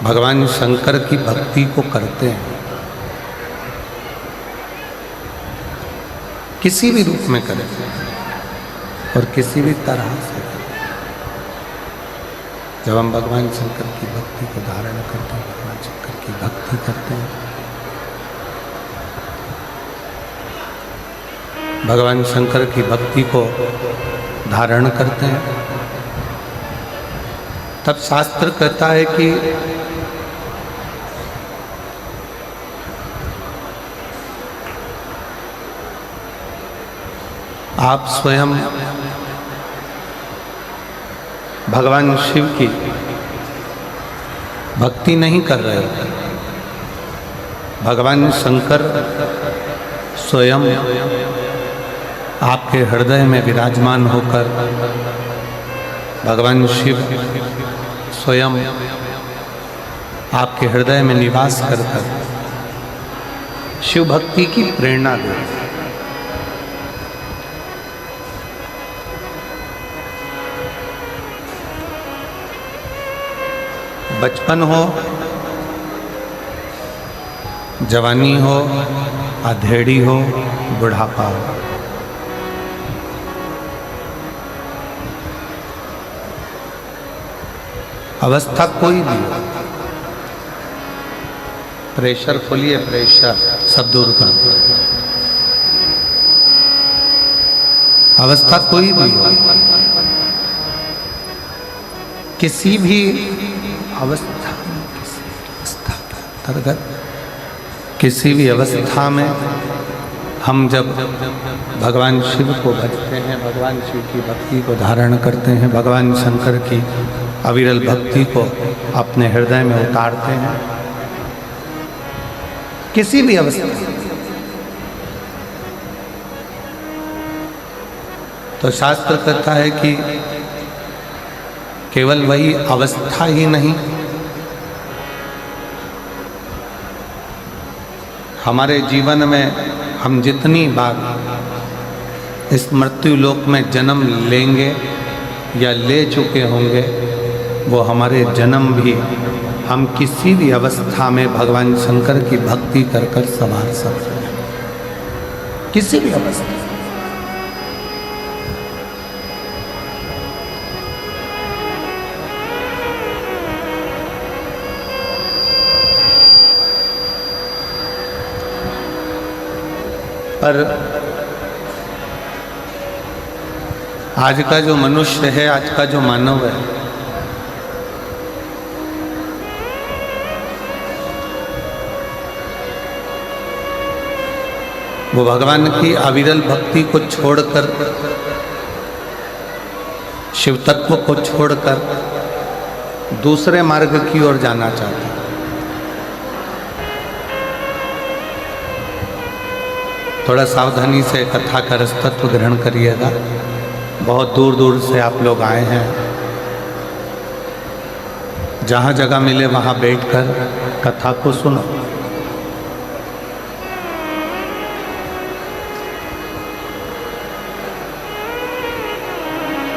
भगवान शंकर की भक्ति को करते हैं, किसी भी रूप में करें और किसी भी तरह से करें। जब हम भगवान शंकर की भक्ति को धारण करते हैं, भगवान शंकर की भक्ति करते हैं, भगवान शंकर की भक्ति को धारण करते हैं, तब शास्त्र कहता है कि आप स्वयं भगवान शिव की भक्ति नहीं कर रहे हो, भगवान शंकर स्वयं आपके हृदय में विराजमान होकर, भगवान शिव स्वयं आपके हृदय में निवास कर शिव भक्ति की प्रेरणा देते। बचपन हो, जवानी हो, अधेड़ी हो, बुढ़ापा हो, अवस्था कोई भी हो, प्रेशर खोलिए, प्रेशर सब दूर कर, अवस्था कोई भी हो, किसी भी अवस्था के अंतर्गत, किसी भी अवस्था में हम जब भगवान शिव को भजते हैं, भगवान शिव की भक्ति को धारण करते हैं, भगवान शंकर की अविरल भक्ति को अपने हृदय में उतारते हैं, किसी भी अवस्था तो शास्त्र कहता है कि केवल वही अवस्था ही नहीं, हमारे जीवन में हम जितनी बार इस मृत्यु लोक में जन्म लेंगे या ले चुके होंगे, वो हमारे जन्म भी हम किसी भी अवस्था में भगवान शंकर की भक्ति कर कर संवार सकते हैं, किसी भी अवस्था। पर आज का जो मनुष्य है, आज का जो मानव है, वो भगवान की अविरल भक्ति को छोड़कर, शिव तत्व को छोड़कर दूसरे मार्ग की ओर जाना चाहता है। थोड़ा सावधानी से कथा का रसतत्व ग्रहण करिएगा। बहुत दूर दूर से आप लोग आए हैं, जहाँ जगह मिले वहाँ बैठकर कथा को सुनो।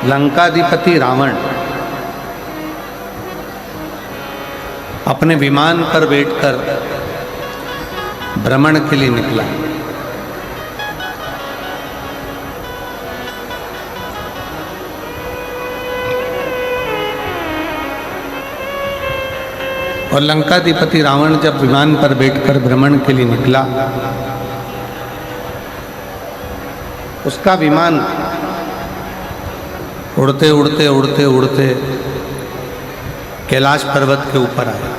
लंकाधिपति रावण अपने विमान पर बैठकर भ्रमण के लिए निकला। और लंकाधिपति रावण जब विमान पर बैठकर भ्रमण के लिए निकला, उसका विमान उड़ते उड़ते उड़ते उड़ते कैलाश पर्वत के ऊपर आया।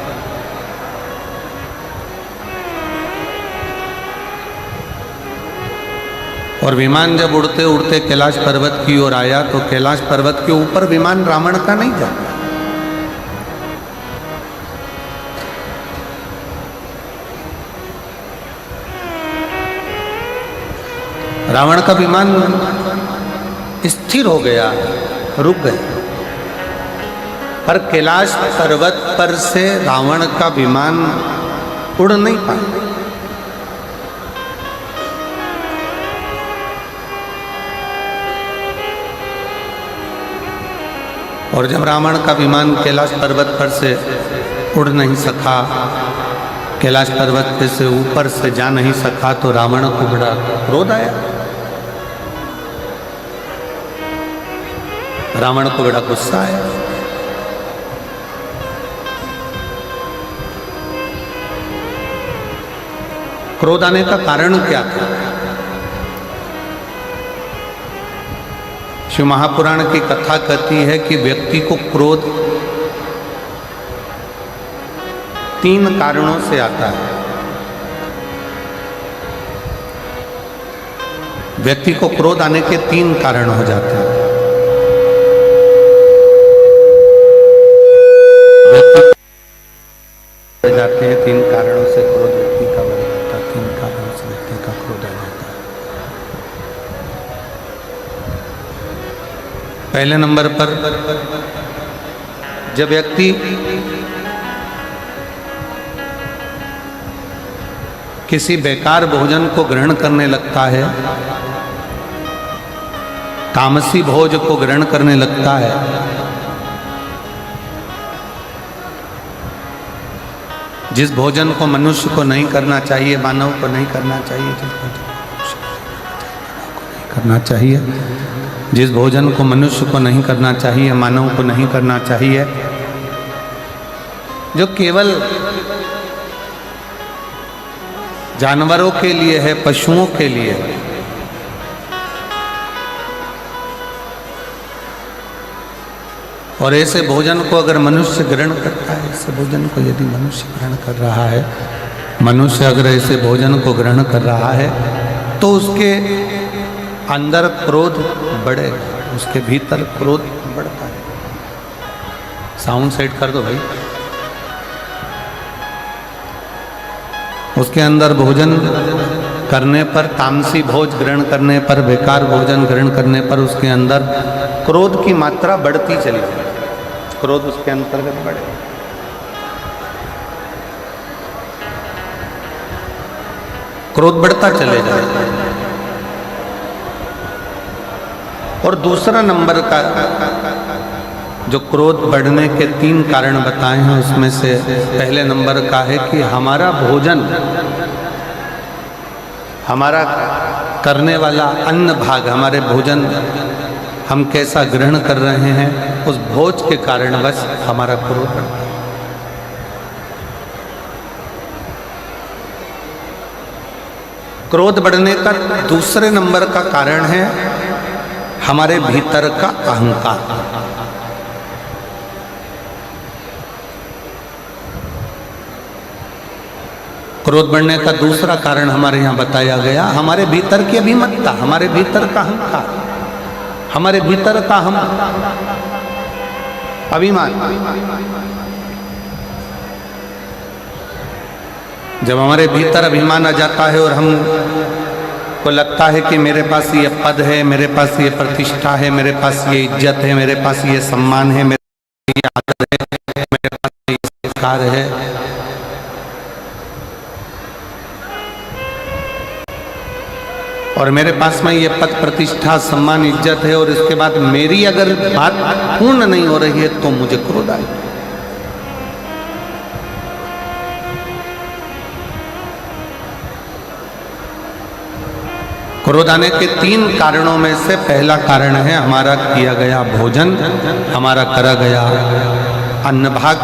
और विमान जब उड़ते उड़ते कैलाश पर्वत की ओर आया, तो कैलाश पर्वत के ऊपर विमान रावण का नहीं जाता। रावण का विमान स्थिर हो गया, रुक गया, पर कैलाश पर्वत पर से रावण का विमान उड़ नहीं पाया। और जब रावण का विमान कैलाश पर्वत पर से उड़ नहीं सका, कैलाश पर्वत पे से ऊपर से जा नहीं सका, तो रावण को बड़ा क्रोध आया, रावण को बड़ा गुस्सा आया। क्रोध आने का कारण क्या था? शिव महापुराण की कथा कहती है कि व्यक्ति को क्रोध 3 कारणों से आता है। व्यक्ति को क्रोध आने के 3 कारण हो जाते हैं। व्यक्ति जाते हैं 3 कारणों से क्रोध व्यक्ति का बढ़ जाता है, 3 कारणों से व्यक्ति का क्रोध आ जाता है। पहले नंबर पर जब व्यक्ति किसी बेकार भोजन को ग्रहण करने लगता है, तामसी भोज को ग्रहण करने लगता है, जिस भोजन को मनुष्य को नहीं करना चाहिए, मानव को नहीं करना चाहिए, जिस भोजन को मनुष्य को नहीं करना चाहिए, मानव को नहीं करना चाहिए, जो केवल जानवरों के लिए है, पशुओं के लिए है, और ऐसे भोजन को अगर मनुष्य ग्रहण करता है, ऐसे भोजन को यदि मनुष्य ग्रहण कर रहा है, मनुष्य अगर ऐसे भोजन को ग्रहण कर रहा है, तो उसके अंदर क्रोध बढ़ेगा, उसके भीतर क्रोध बढ़ता है। साउंड सेट कर दो भाई। उसके अंदर भोजन करने पर, तामसी भोज ग्रहण करने पर, बेकार भोजन ग्रहण करने पर उसके अंदर क्रोध की मात्रा बढ़ती चली जाए, क्रोध उसके अंतर्गत बढ़े। क्रोध बढ़ता चले जाए। और दूसरा नंबर का जो क्रोध बढ़ने के 3 कारण बताए हैं, उसमें से पहले नंबर का है कि हमारा भोजन, हमारा करने वाला अन्न भाग, हमारे भोजन हम कैसा ग्रहण कर रहे हैं, उस भोज के कारण बस हमारा क्रोध बढ़ता है। क्रोध बढ़ने का दूसरे नंबर का कारण है हमारे भीतर का अहंकार। क्रोध बढ़ने का दूसरा कारण हमारे यहाँ बताया गया, हमारे भीतर की अभिमत्ता, हमारे भीतर का अहंकार, हमारे भीतर का हम अभिमान। जब हमारे भीतर अभिमान आ जाता है और हम को लगता है कि मेरे पास ये पद है, मेरे पास ये प्रतिष्ठा है, मेरे पास ये इज्जत है, मेरे पास ये सम्मान है, मेरे पास ये आदर है, मेरे पास ये संस्कार है, और मेरे पास में ये पद प्रतिष्ठा सम्मान इज्जत है, और इसके बाद मेरी अगर बात पूर्ण नहीं हो रही है तो मुझे क्रोध आएगा। क्रोध आने के 3 कारणों में से पहला कारण है हमारा किया गया भोजन, हमारा करा गया अन्न भाग।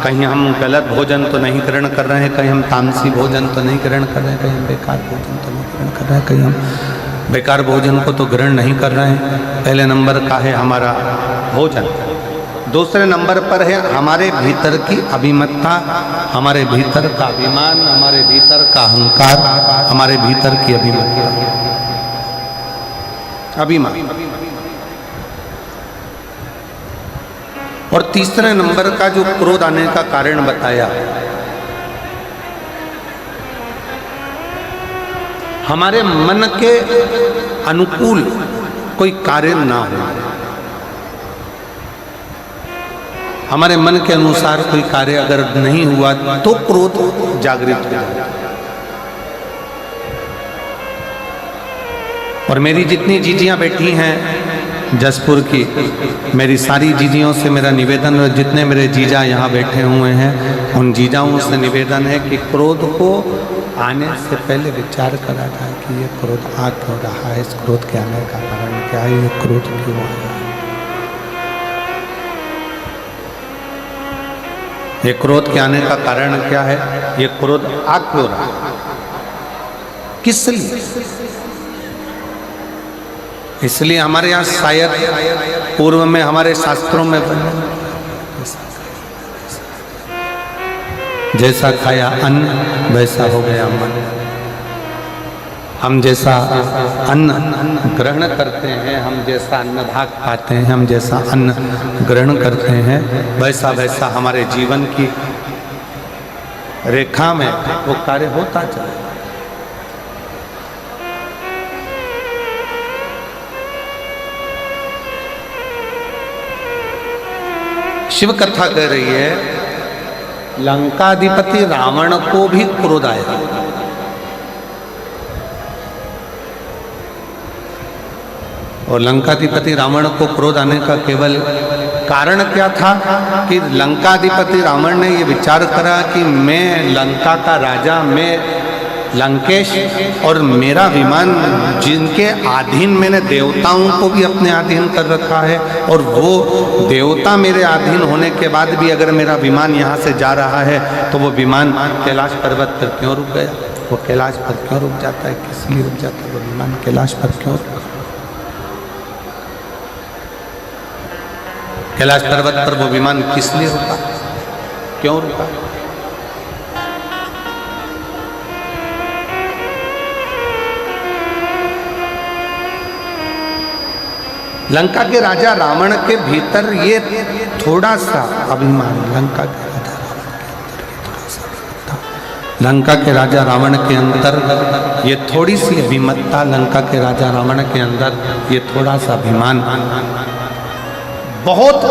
कहीं हम गलत भोजन तो नहीं ग्रहण कर रहे हैं, कहीं हम तामसी भोजन तो नहीं ग्रहण कर रहे हैं, कहीं हम बेकार भोजन तो नहीं ग्रहण कर रहे हैं, कहीं हम बेकार भोजन को तो ग्रहण नहीं कर रहे हैं। पहले नंबर का है हमारा भोजन। दूसरे नंबर पर है हमारे भीतर की अभिमत्ता, हमारे भीतर का अभिमान, हमारे भीतर का अहंकार, हमारे भीतर की अभिमत्ता, अभिमान। और तीसरे नंबर का जो क्रोध आने का कारण बताया, हमारे मन के अनुकूल कोई कार्य ना हो, हमारे मन के अनुसार कोई कार्य अगर नहीं हुआ तो क्रोध जागृत हो जाता है। और मेरी जितनी जीजियां बैठी हैं जसपुर की मेरी सारी जीजियों से मेरा निवेदन और जितने मेरे जीजा यहाँ बैठे हुए हैं उन जीजाओं से निवेदन है कि क्रोध को आने से पहले विचार करा जाए कि ये क्रोध आ क्यों रहा है, इस क्रोध के आने का कारण क्या है, ये क्रोध क्यों आया है, ये क्रोध के आने का कारण क्या है, ये क्रोध आ क्यों रहा है, किस लिए। इसलिए हमारे यहाँ शायद पूर्व में हमारे शास्त्रों में जैसा खाया अन्न वैसा हो गया मन। हम जैसा अन्न ग्रहण करते हैं, हम जैसा अन्न भाग पाते हैं, हम जैसा अन्न ग्रहण करते हैं, वैसा वैसा हमारे जीवन की रेखा में वो कार्य होता चला। शिव कथा कह रही है लंकाधिपति रावण को भी क्रोध आया। और लंकाधिपति रावण को क्रोध आने का केवल कारण क्या था कि लंकाधिपति रावण ने ये विचार करा कि मैं लंका का राजा, मैं लंकेश और मेरा विमान जिनके अधीन मैंने देवताओं को भी अपने अधीन कर रखा है, और वो देवता मेरे अधीन होने के बाद भी अगर मेरा विमान यहाँ से जा रहा है तो वो विमान कैलाश पर्वत पर क्यों रुक गया, वो कैलाश पर क्यों रुक जाता है, किस लिए रुक जाता है वो विमान कैलाश पर क्यों रुका, कैलाश पर्वत पर वो विमान किस लिए रुका, क्यों रुका। लंका के राजा रावण के भीतर ये थोड़ा सा अभिमान, लंका के राजा रावण के अंदर ये थोड़ी सी अभिमत्ता, लंका के राजा रावण के अंदर ये थोड़ा सा अभिमान बहुत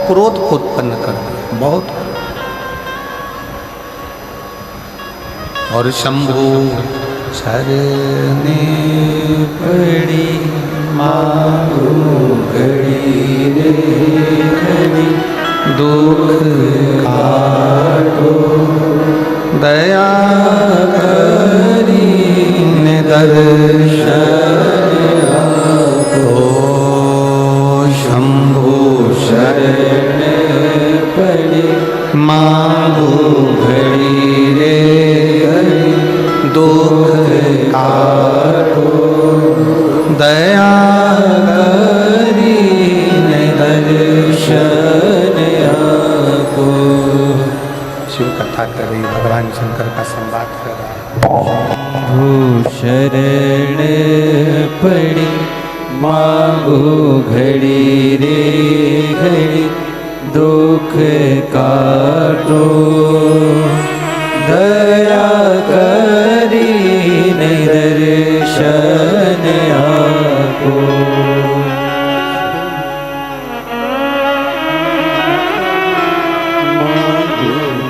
क्रोध को उत्पन्न कर दिया, बहुत। और शंभु शरणे पड़ी मारू घड़ी रे घड़ी दुख काटो दया करी ने दर्शन आपो। शंभु शरण पड़ी मारू घड़ी रे घड़ी दुख काटो दया करी ने दर्शन आपो। शिव कथा कर रही, भगवान शंकर का संवाद कर रहा है। शंभु शरण पड़ी मांगो घड़ी रे घड़ी दुख काटो दया करी ने दर्शन आपो।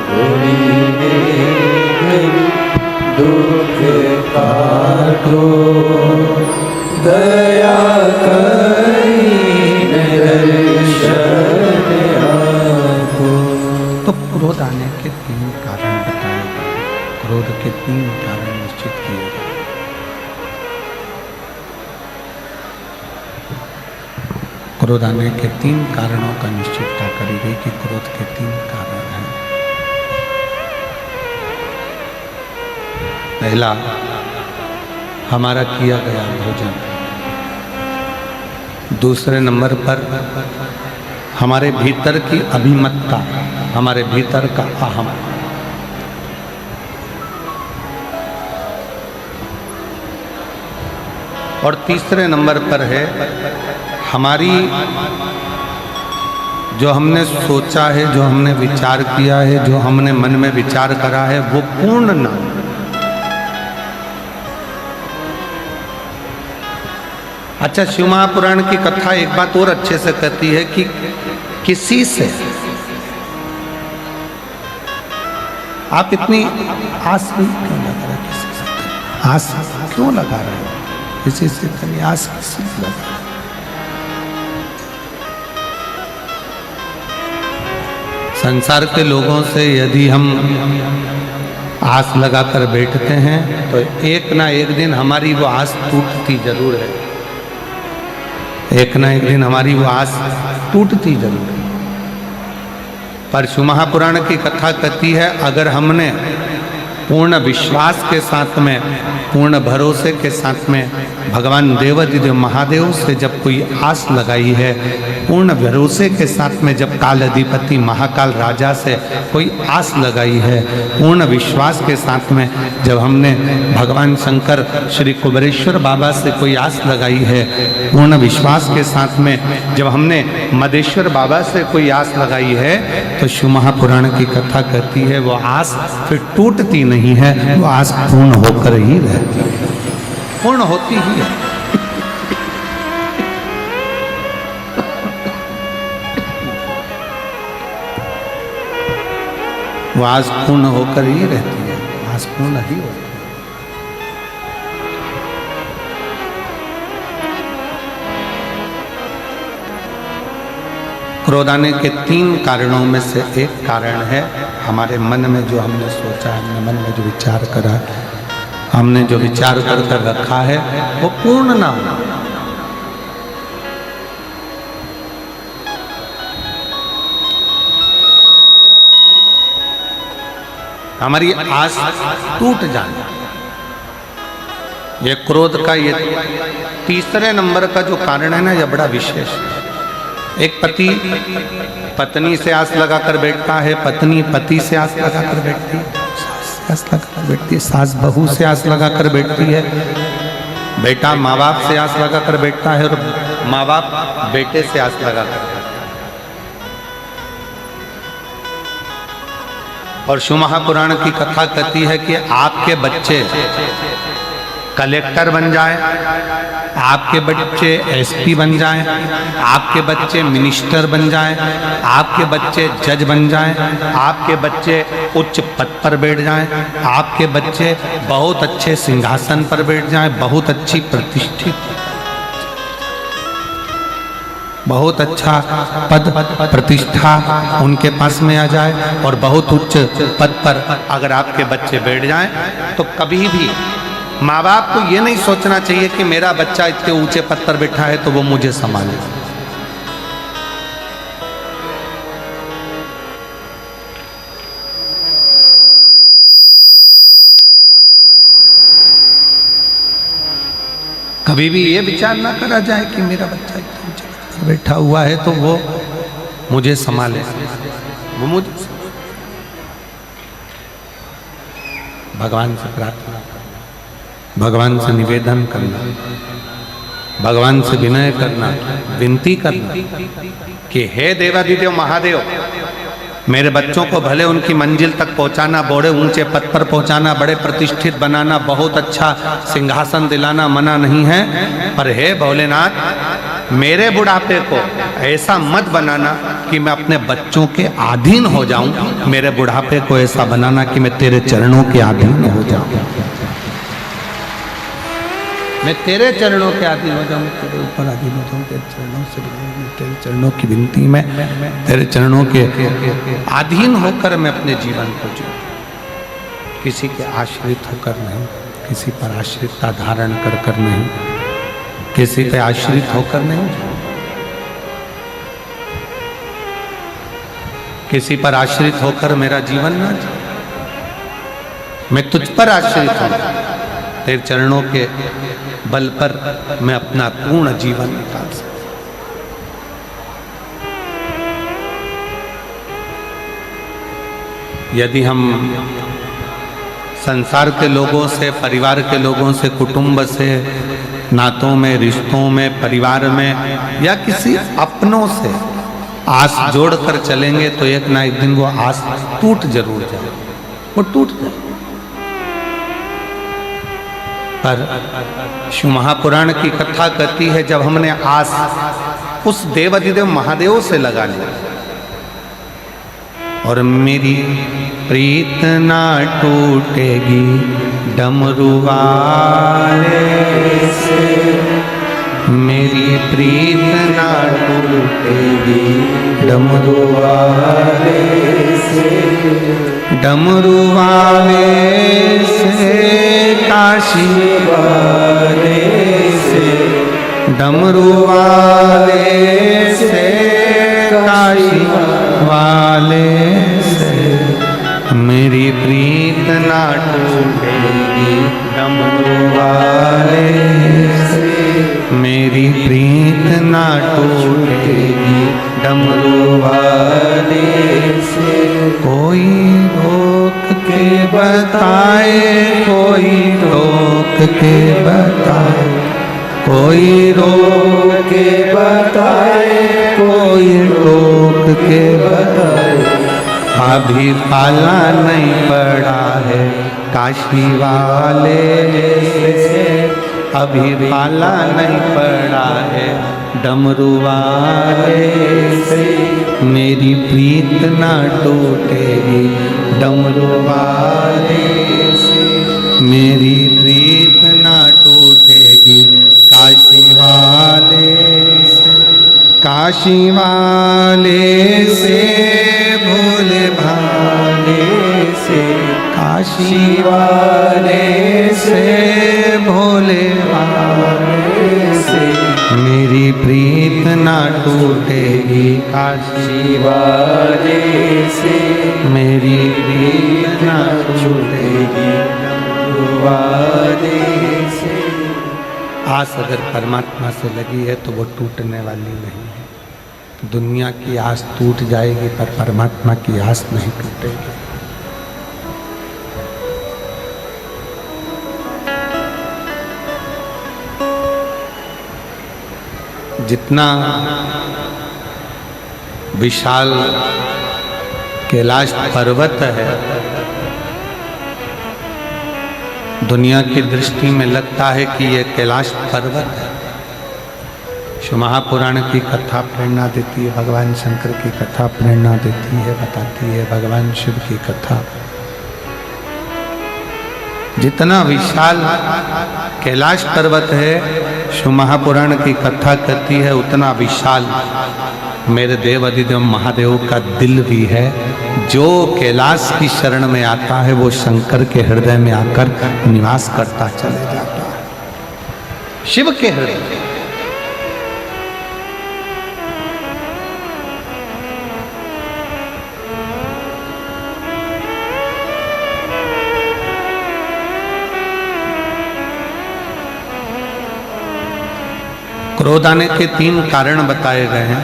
घड़ी रे घड़ी दुख काटो दया करी ने दर्शन आपो। तो क्रोध आने के तीन कारण बताए गए, क्रोध के तीन कारण निश्चित किए गए। क्रोध आने के तीन कारणों का निश्चितता करी गई कि क्रोध के तीन कारण हैं। पहला, हमारा किया गया भोजन। दूसरे नंबर पर हमारे भीतर की अभिमत्ता, हमारे भीतर का अहम। और तीसरे नंबर पर है हमारी जो हमने सोचा है, जो हमने विचार किया है, जो हमने मन में विचार करा है वो पूर्ण ना। अच्छा, शिव महापुराण की कथा एक बात और अच्छे से कहती है कि किसी से आप इतनी आस क्यों लगा रहे, किसी से आस क्यों लगा रहे हो, किसी से इतनी आस किसी से लगा रहे। संसार के लोगों से यदि हम आस लगाकर बैठते हैं तो एक ना एक दिन हमारी वो आस टूटती जरूर है। एक ना एक दिन हमारी वो आस टूटती जरूर है। पर शिव महापुराण की कथा कहती है, अगर हमने पूर्ण विश्वास के साथ में, पूर्ण भरोसे के साथ में भगवान देवाधिदेव महादेव से जब कोई आस लगाई है, पूर्ण भरोसे के साथ में जब काल अधिपति महाकाल राजा से कोई आस लगाई है, पूर्ण विश्वास के साथ में जब हमने भगवान शंकर श्री कुबेरेश्वर बाबा से कोई आस लगाई है, पूर्ण विश्वास के साथ में जब हमने मदेश्वर बाबा से कोई आस लगाई है, तो शिव महापुराण की कथा कहती है वो आस फिर टूटती नहीं है, वो आस पूर्ण होकर ही रहती है, पूर्ण होती ही है। वो आस पूर्ण होकर ही रहती है, आस पूर्ण ही होती है। क्रोध आने के 3 कारणों में से एक कारण है हमारे मन में जो हमने सोचा, हमने मन में जो विचार करा, हमने जो विचार कर कर रखा है वो पूर्ण ना हो। हमारी आस टूट जाना, ये क्रोध का ये तीसरे नंबर का जो कारण है ना, ये बड़ा विशेष है। एक पति पत्नी से आस लगाकर बैठता है, पत्नी पति से आस लगाकर बैठती है, सास से आस लगाकर बैठती है, सास बहू से आस लगाकर बैठती है, बेटा माँ बाप से आस लगाकर बैठता है और माँ बाप बेटे से आस लगाकर। और शिव महापुराण की कथा कहती है कि आपके बच्चे कलेक्टर बन जाए, आपके बच्चे एसपी बन जाएं, आपके बच्चे मिनिस्टर बन जाएं, आपके बच्चे जज बन जाएं, आपके बच्चे उच्च पद पर बैठ जाएं, आपके बच्चे बहुत अच्छे सिंहासन पर बैठ जाएं, बहुत अच्छी प्रतिष्ठित, बहुत अच्छा पद प्रतिष्ठा उनके पास में आ जाए और बहुत उच्च पद पर अगर आपके बच्चे बैठ जाएं, तो कभी भी माँ बाप को ये नहीं सोचना चाहिए कि मेरा बच्चा इतने ऊंचे पद पर बैठा है तो वो मुझे संभाले। कभी भी ये विचार ना करा जाए कि मेरा बच्चा इतने ऊंचे पद पर बैठा हुआ है तो वो मुझे संभाले, वो मुझे। भगवान से प्रार्थना, भगवान से निवेदन करना, भगवान से विनय करना, विनती करना कि हे देवाधिदेव महादेव, मेरे बच्चों को भले उनकी मंजिल तक पहुंचाना, बड़े ऊंचे पद पर पहुंचाना, बड़े प्रतिष्ठित बनाना, बहुत अच्छा सिंहासन दिलाना मना नहीं है, पर हे भोलेनाथ, मेरे बुढ़ापे को ऐसा मत बनाना कि मैं अपने बच्चों के अधीन हो जाऊं, मेरे बुढ़ापे को ऐसा बनाना कि मैं तेरे चरणों के अधीन हो जाऊं, मैं तेरे चरणों के अधीन हो जाऊं, तेरे ऊपर अधीन हो जाऊं, तेरे चरणों से, तेरे चरणों की विनती में, तेरे चरणों के अधीन होकर मैं अपने जीवन को जीऊं, किसी के आश्रित होकर नहीं, किसी पर आश्रितता धारण कर कर नहीं, किसी पे आश्रित होकर नहीं, किसी पर आश्रित होकर मेरा जीवन ना जीऊं, मैं तुझ पर आश्रित हूं, तेरे चरणों के बल पर मैं अपना पूर्ण जीवन निकाल सकता। यदि हम संसार के लोगों से, परिवार के लोगों से, कुटुंब से, नातों में, रिश्तों में, परिवार में या किसी अपनों से आस जोड़कर चलेंगे तो एक ना एक दिन वो आस टूट जरूर जाए, वो टूट जाए। पर शिव महापुराण की कथा कहती है जब हमने आस उस देवाधिदेव महादेव से लगा ली और मेरी प्रीत ना टूटेगी डमरू वाले से, मेरी प्रीत ना टूटेगी डमरू वाले से, डमरू वाले से, काशी वाले से, डमरू वाले से, काशी वाले से, मेरी प्रीत ना टूटेगी डमरू वाले से, मेरी प्रीत ना टूटेगी डमरू वाले से। कोई रोक के बताए, कोई रोक के बताए, कोई रोक के बताए, कोई रोक के बताए, अभी पाला नहीं पड़ा है काशी वाले से, अभी पाला नहीं पड़ा है डमरू वाले से, मेरी प्रीत ना टूटेगी डमरू वाले से, मेरी प्रीत ना टूटेगी काशी वाले से, काशी वाले से, भोले भाले से, काशी वाले से, भोले भाले से, मेरी प्रीत ना टूटेगी काशी वाले से, मेरी प्रीत ना टूटेगी वाले से। आस अगर परमात्मा से लगी है तो वो टूटने वाली नहीं है। दुनिया की आस टूट जाएगी पर परमात्मा की आस नहीं टूटेगी। जितना विशाल कैलाश पर्वत है, दुनिया की दृष्टि में लगता है कि यह कैलाश पर्वत है। शिव महापुराण की कथा प्रेरणा देती है, भगवान शंकर की कथा प्रेरणा देती है, बताती है भगवान शिव की कथा। जितना विशाल कैलाश पर्वत है, शिव महापुराण की कथा कहती है, उतना विशाल मेरे देव अधिदेव महादेव का दिल भी है। जो कैलाश की शरण में आता है वो शंकर के हृदय में आकर निवास करता चले जाता है। शिव के हृदय क्रोध आने के 3 कारण बताए गए हैं।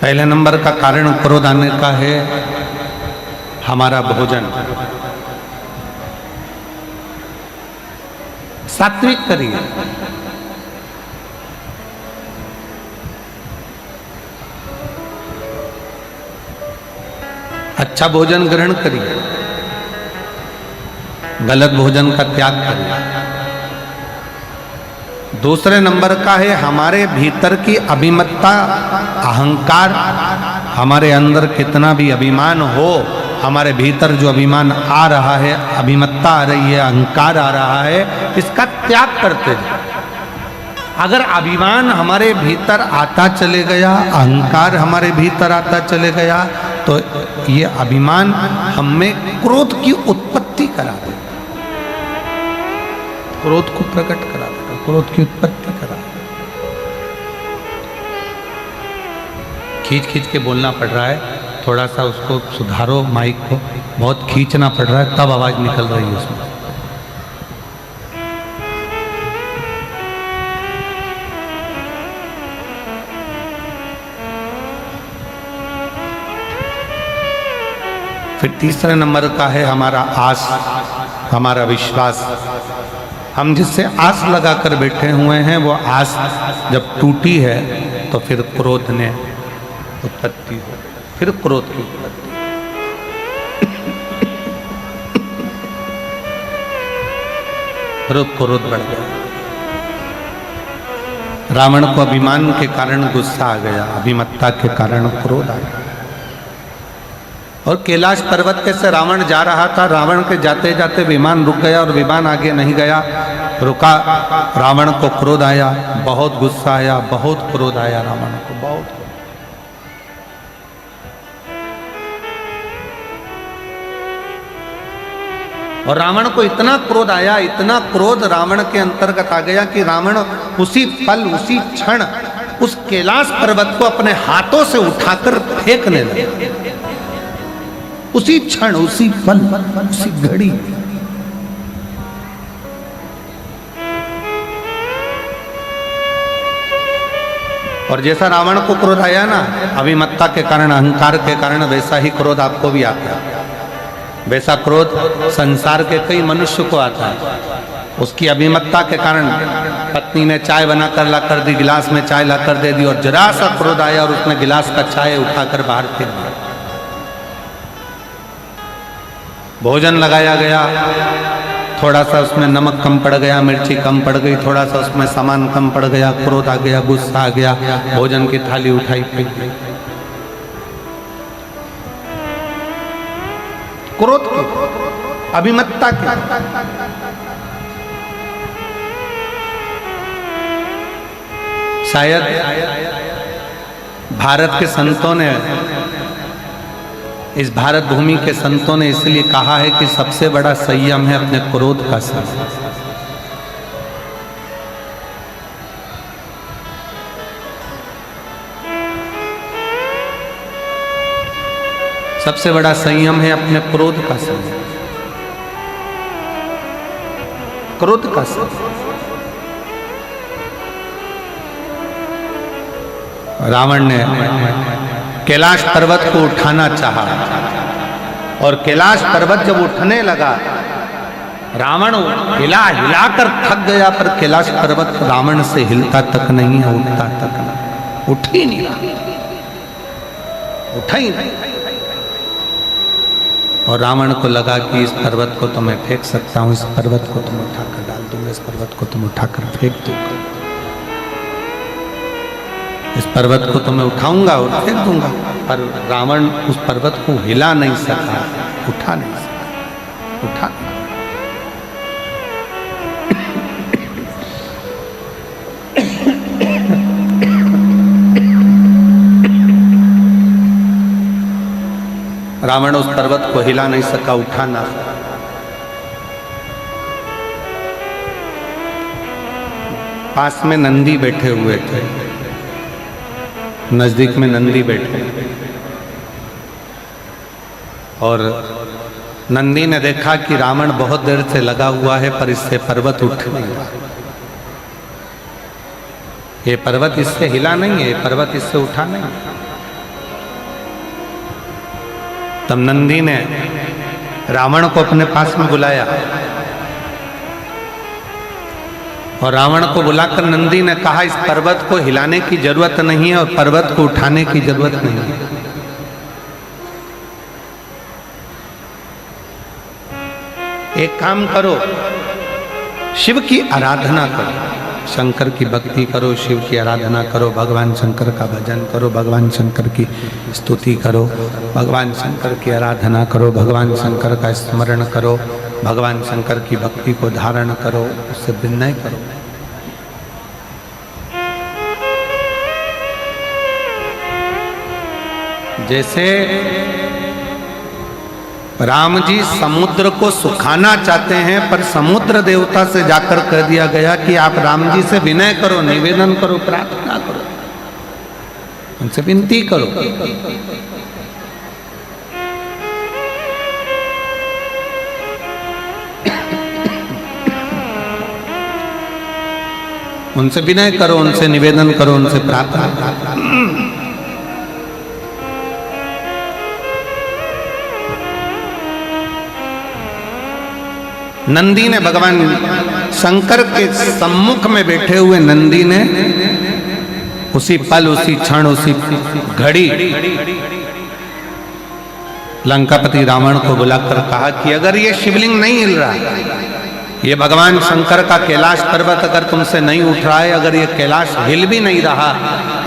पहले नंबर का कारण क्रोध आने का है हमारा भोजन। सात्विक करिए, अच्छा भोजन ग्रहण करिए, गलत भोजन का त्याग करिए। दूसरे नंबर का है हमारे भीतर की अभिमत्ता, अहंकार। हमारे अंदर कितना भी अभिमान हो, हमारे भीतर जो अभिमान आ रहा है, अभिमत्ता आ रही है, अहंकार आ रहा है, इसका त्याग करते जाओ। अगर अभिमान हमारे भीतर आता चले गया, अहंकार हमारे भीतर आता चले गया, तो ये अभिमान हमें क्रोध की उत्पत्ति करा देगा, क्रोध को प्रकट करा देगा, क्रोध की उत्पत्ति करा। खींच खींच के बोलना पड़ रहा है, थोड़ा सा उसको सुधारो, माइक को बहुत खींचना पड़ रहा है, तब आवाज निकल रही है उसमें। फिर तीसरे नंबर का है हमारा आस, हमारा विश्वास। हम जिससे आस लगाकर बैठे हुए हैं, वो आस जब टूटी है तो फिर क्रोध ने उत्पत्ति हो, फिर क्रोध की उत्पत्ति। क्रोध बढ़ गया। रावण को अभिमान के कारण गुस्सा आ गया, अभिमत्ता के कारण क्रोध आ गया। और कैलाश पर्वत के से रावण जा रहा था, रावण के जाते जाते विमान रुक गया और विमान आगे नहीं गया। रुका। रावण को क्रोध आया, बहुत गुस्सा आया, बहुत क्रोध आया रावण को, बहुत। और रावण को इतना क्रोध आया, इतना क्रोध रावण के अंतर्गत आ गया कि रावण उसी पल, उसी क्षण उस कैलाश पर्वत को अपने हाथों से उठाकर फेंकने लगा। उसी क्षण, उसी पल, उसी घड़ी। और जैसा रावण को क्रोध आया ना, अभिमत्ता के कारण, अहंकार के कारण, वैसा ही क्रोध आपको भी आता है। वैसा क्रोध संसार के कई मनुष्य को आता है। उसकी अभिमत्ता के कारण पत्नी ने चाय बनाकर ला कर दी, गिलास में चाय ला कर दे दी, और जरा सा क्रोध आया और उसने गिलास का चाय उठाकर बाहर फेंक दिया। भोजन लगाया गया, थोड़ा सा उसमें नमक कम पड़ गया, मिर्ची कम पड़ गई, थोड़ा सा उसमें सामान कम पड़ गया, क्रोध आ गया, गुस्सा आ गया, भोजन की थाली उठाई फेंक दी। क्रोध के, अभिमत्ता के। शायद भारत के संतों ने, इस भारत भूमि के संतों ने इसलिए कहा है कि सबसे बड़ा संयम है अपने क्रोध का संयम। सबसे बड़ा संयम है अपने क्रोध का संयम, क्रोध का संयम। रावण ने कैलाश पर्वत को उठाना चाहा, और कैलाश पर्वत जब उठने लगा, रावण हिला हिलाकर थक गया, पर कैलाश पर्वत रावण से हिलता तक नहीं है, उठता तक नहीं, उठ ही नहीं रहा, उठा ही नहीं। और रावण को लगा कि इस पर्वत को तो मैं फेंक सकता हूं, इस पर्वत को तुम उठाकर डाल दूंगा, इस पर्वत को तुम उठाकर फेंक दूंगा, इस पर्वत को तो मैं उठाऊंगा और फेंक दूंगा। पर रावण उस पर्वत को हिला नहीं सका, उठा नहीं सका, उठा। रावण उस पर्वत को हिला नहीं सका, उठा ना सका। पास में नंदी बैठे हुए थे, नजदीक में नंदी बैठे, और नंदी ने देखा कि रावण बहुत देर से लगा हुआ है, पर इससे पर्वत उठ नहीं रहा। ये पर्वत इससे हिला नहीं है, पर्वत इससे उठा नहीं। तब नंदी ने रावण को अपने पास में बुलाया, और रावण को बुलाकर नंदी ने कहा, इस पर्वत को हिलाने की जरूरत नहीं है और पर्वत को उठाने की जरूरत नहीं है। एक काम करो, शिव की आराधना करो, शंकर की भक्ति करो, शिव की आराधना करो, भगवान शंकर का भजन करो, भगवान शंकर की स्तुति करो, भगवान शंकर की आराधना करो, भगवान शंकर का स्मरण करो, भगवान शंकर की भक्ति को धारण करो, उससे विनय करो। जैसे राम जी समुद्र को सुखाना चाहते हैं, पर समुद्र देवता से जाकर कह दिया गया कि आप राम जी से विनय करो, निवेदन करो, प्रार्थना करो, उनसे विनती करो। उनसे विनय करो, उनसे निवेदन करो, उनसे प्रार्थना करो। नंदी ने, भगवान शंकर के सम्मुख में बैठे हुए नंदी ने उसी पल, उसी क्षण, उसी घड़ी लंकापति रावण को बुलाकर कहा कि अगर ये शिवलिंग नहीं हिल रहा, ये भगवान शंकर का कैलाश पर्वत अगर तुमसे नहीं उठ रहा है, अगर ये कैलाश हिल भी नहीं रहा,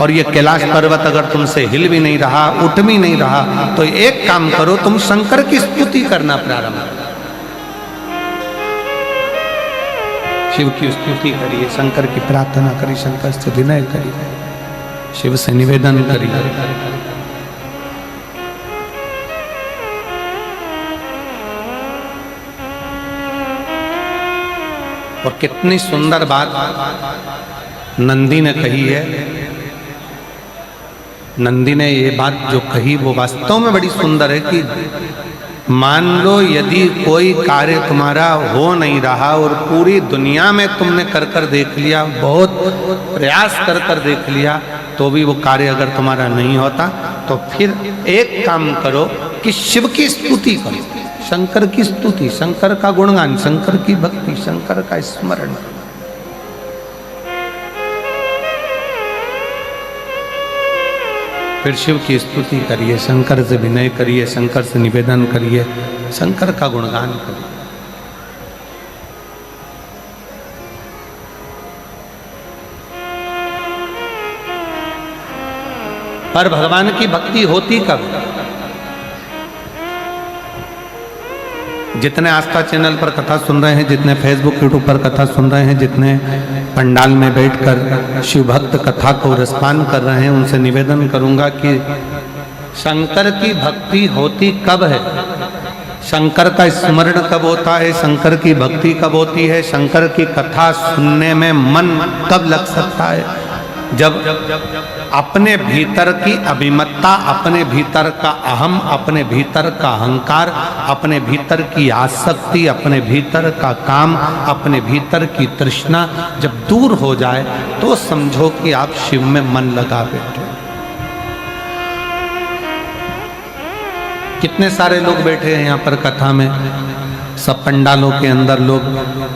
और ये कैलाश पर्वत अगर तुमसे हिल भी नहीं रहा, उठ भी नहीं रहा, तो एक काम करो, तुम शंकर की स्तुति करना प्रारंभ करो। शिव की स्तुति करिए, शंकर की प्रार्थना करिए, शंकर से विनय करिए, शिव से निवेदन करिए। और कितनी सुंदर बात नंदी ने कही है। नंदी ने ये बात जो कही वो वास्तव में बड़ी सुंदर है कि मान लो यदि कोई कार्य तुम्हारा हो नहीं रहा और पूरी दुनिया में तुमने कर कर देख लिया, बहुत प्रयास कर कर देख लिया, तो भी वो कार्य अगर तुम्हारा नहीं होता, तो फिर एक काम करो कि शिव की स्तुति करो, शंकर की स्तुति, शंकर का गुणगान, शंकर की भक्ति, शंकर का स्मरण। फिर शिव की स्तुति करिए, शंकर से विनय करिए, शंकर से निवेदन करिए, शंकर का गुणगान करिए। पर भगवान की भक्ति होती कब? जितने आस्था चैनल पर कथा सुन रहे हैं, जितने फेसबुक यूट्यूब पर कथा सुन रहे हैं, जितने पंडाल में बैठकर शिव भक्त कथा को रसपान कर रहे हैं, उनसे निवेदन करूंगा कि शंकर की भक्ति होती कब है, शंकर का स्मरण कब होता है, शंकर की भक्ति कब होती है, शंकर की कथा सुनने में मन कब लग सकता है? जब अपने भीतर की अभिमत्ता, अपने भीतर का अहम, अपने भीतर का अहंकार, अपने भीतर की आसक्ति, अपने भीतर का काम, अपने भीतर की तृष्णा जब दूर हो जाए, तो समझो कि आप शिव में मन लगा बैठे। कितने सारे लोग बैठे हैं यहाँ पर कथा में, सब पंडालों के अंदर लोग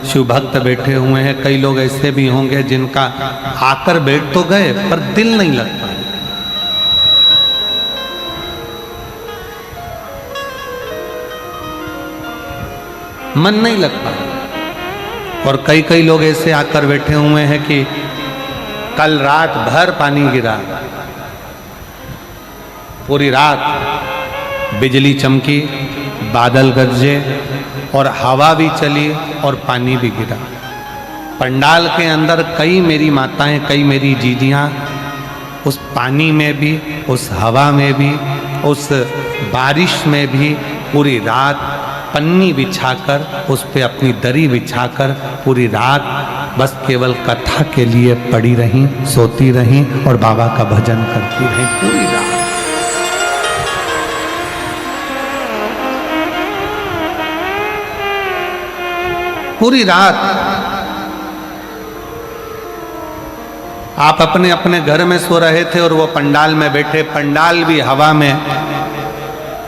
शिव भक्त बैठे हुए हैं। कई लोग ऐसे भी होंगे जिनका आकर बैठ तो गए पर दिल नहीं लग पाया। मन नहीं लग पाया। और कई कई लोग ऐसे आकर बैठे हुए हैं कि कल रात भर पानी गिरा, पूरी रात बिजली चमकी, बादल गरजे और हवा भी चली और पानी भी गिरा। पंडाल के अंदर कई मेरी माताएं, कई मेरी जीजियां उस पानी में भी, उस हवा में भी, उस बारिश में भी पूरी रात पन्नी बिछाकर, उस पे अपनी दरी बिछाकर पूरी रात बस केवल कथा के लिए पड़ी रहीं, सोती रहीं और बाबा का भजन करती रहीं पूरी रात। पूरी रात आप अपने अपने घर में सो रहे थे और वो पंडाल में बैठे। पंडाल भी हवा में,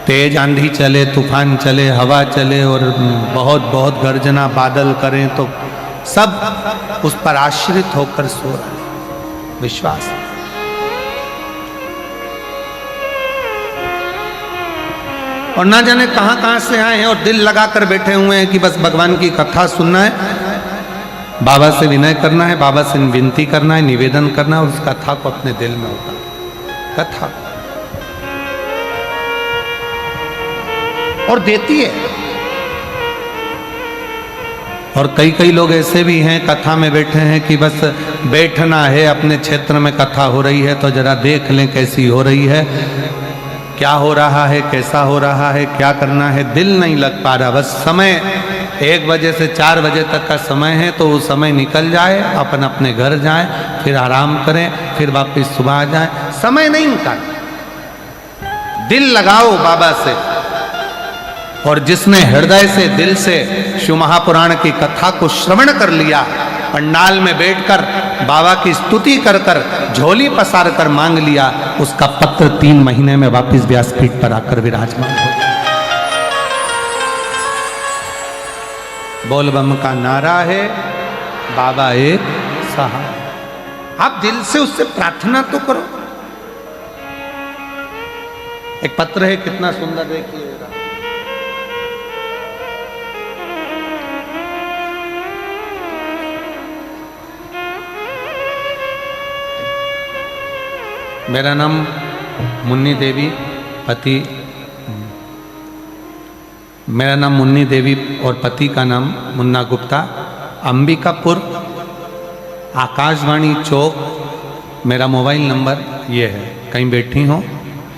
तेज आंधी चले, तूफान चले, हवा चले और बहुत बहुत गर्जना बादल करें तो सब उस पर आश्रित होकर सो रहे। विश्वास और ना जाने कहां कहां से आए हैं और दिल लगाकर बैठे हुए हैं कि बस भगवान की कथा सुनना है, बाबा से विनय करना है, बाबा से विनती करना है, निवेदन करना है और उस कथा को अपने दिल में उतार। कथा और देती है। और कई कई लोग ऐसे भी हैं कथा में बैठे हैं कि बस बैठना है, अपने क्षेत्र में कथा हो रही है तो जरा देख लें कैसी हो रही है, क्या हो रहा है, कैसा हो रहा है, क्या करना है, दिल नहीं लग पा रहा। बस समय 1 बजे से 4 बजे तक का समय है तो वो समय निकल जाए, अपन अपने घर जाएं, फिर आराम करें, फिर वापस सुबह आ जाएं। समय नहीं निकाल, दिल लगाओ बाबा से। और जिसने हृदय से, दिल से शिव महापुराण की कथा को श्रवण कर लिया, पंडाल में बैठकर बाबा की स्तुति कर कर झोली पसार कर मांग लिया, उसका पत्र 3 महीने में वापस व्यासपीठ पर आकर विराजमान हो गया। बोल बम का नारा है, बाबा एक सहाय। आप दिल से उससे प्रार्थना तो करो। एक पत्र है, कितना सुंदर, देखिएगा। मेरा नाम मुन्नी देवी, पति, मेरा नाम मुन्नी देवी और पति का नाम मुन्ना गुप्ता। अंबिकापुर आकाशवाणी चौक, मेरा मोबाइल नंबर ये है। कहीं बैठी हो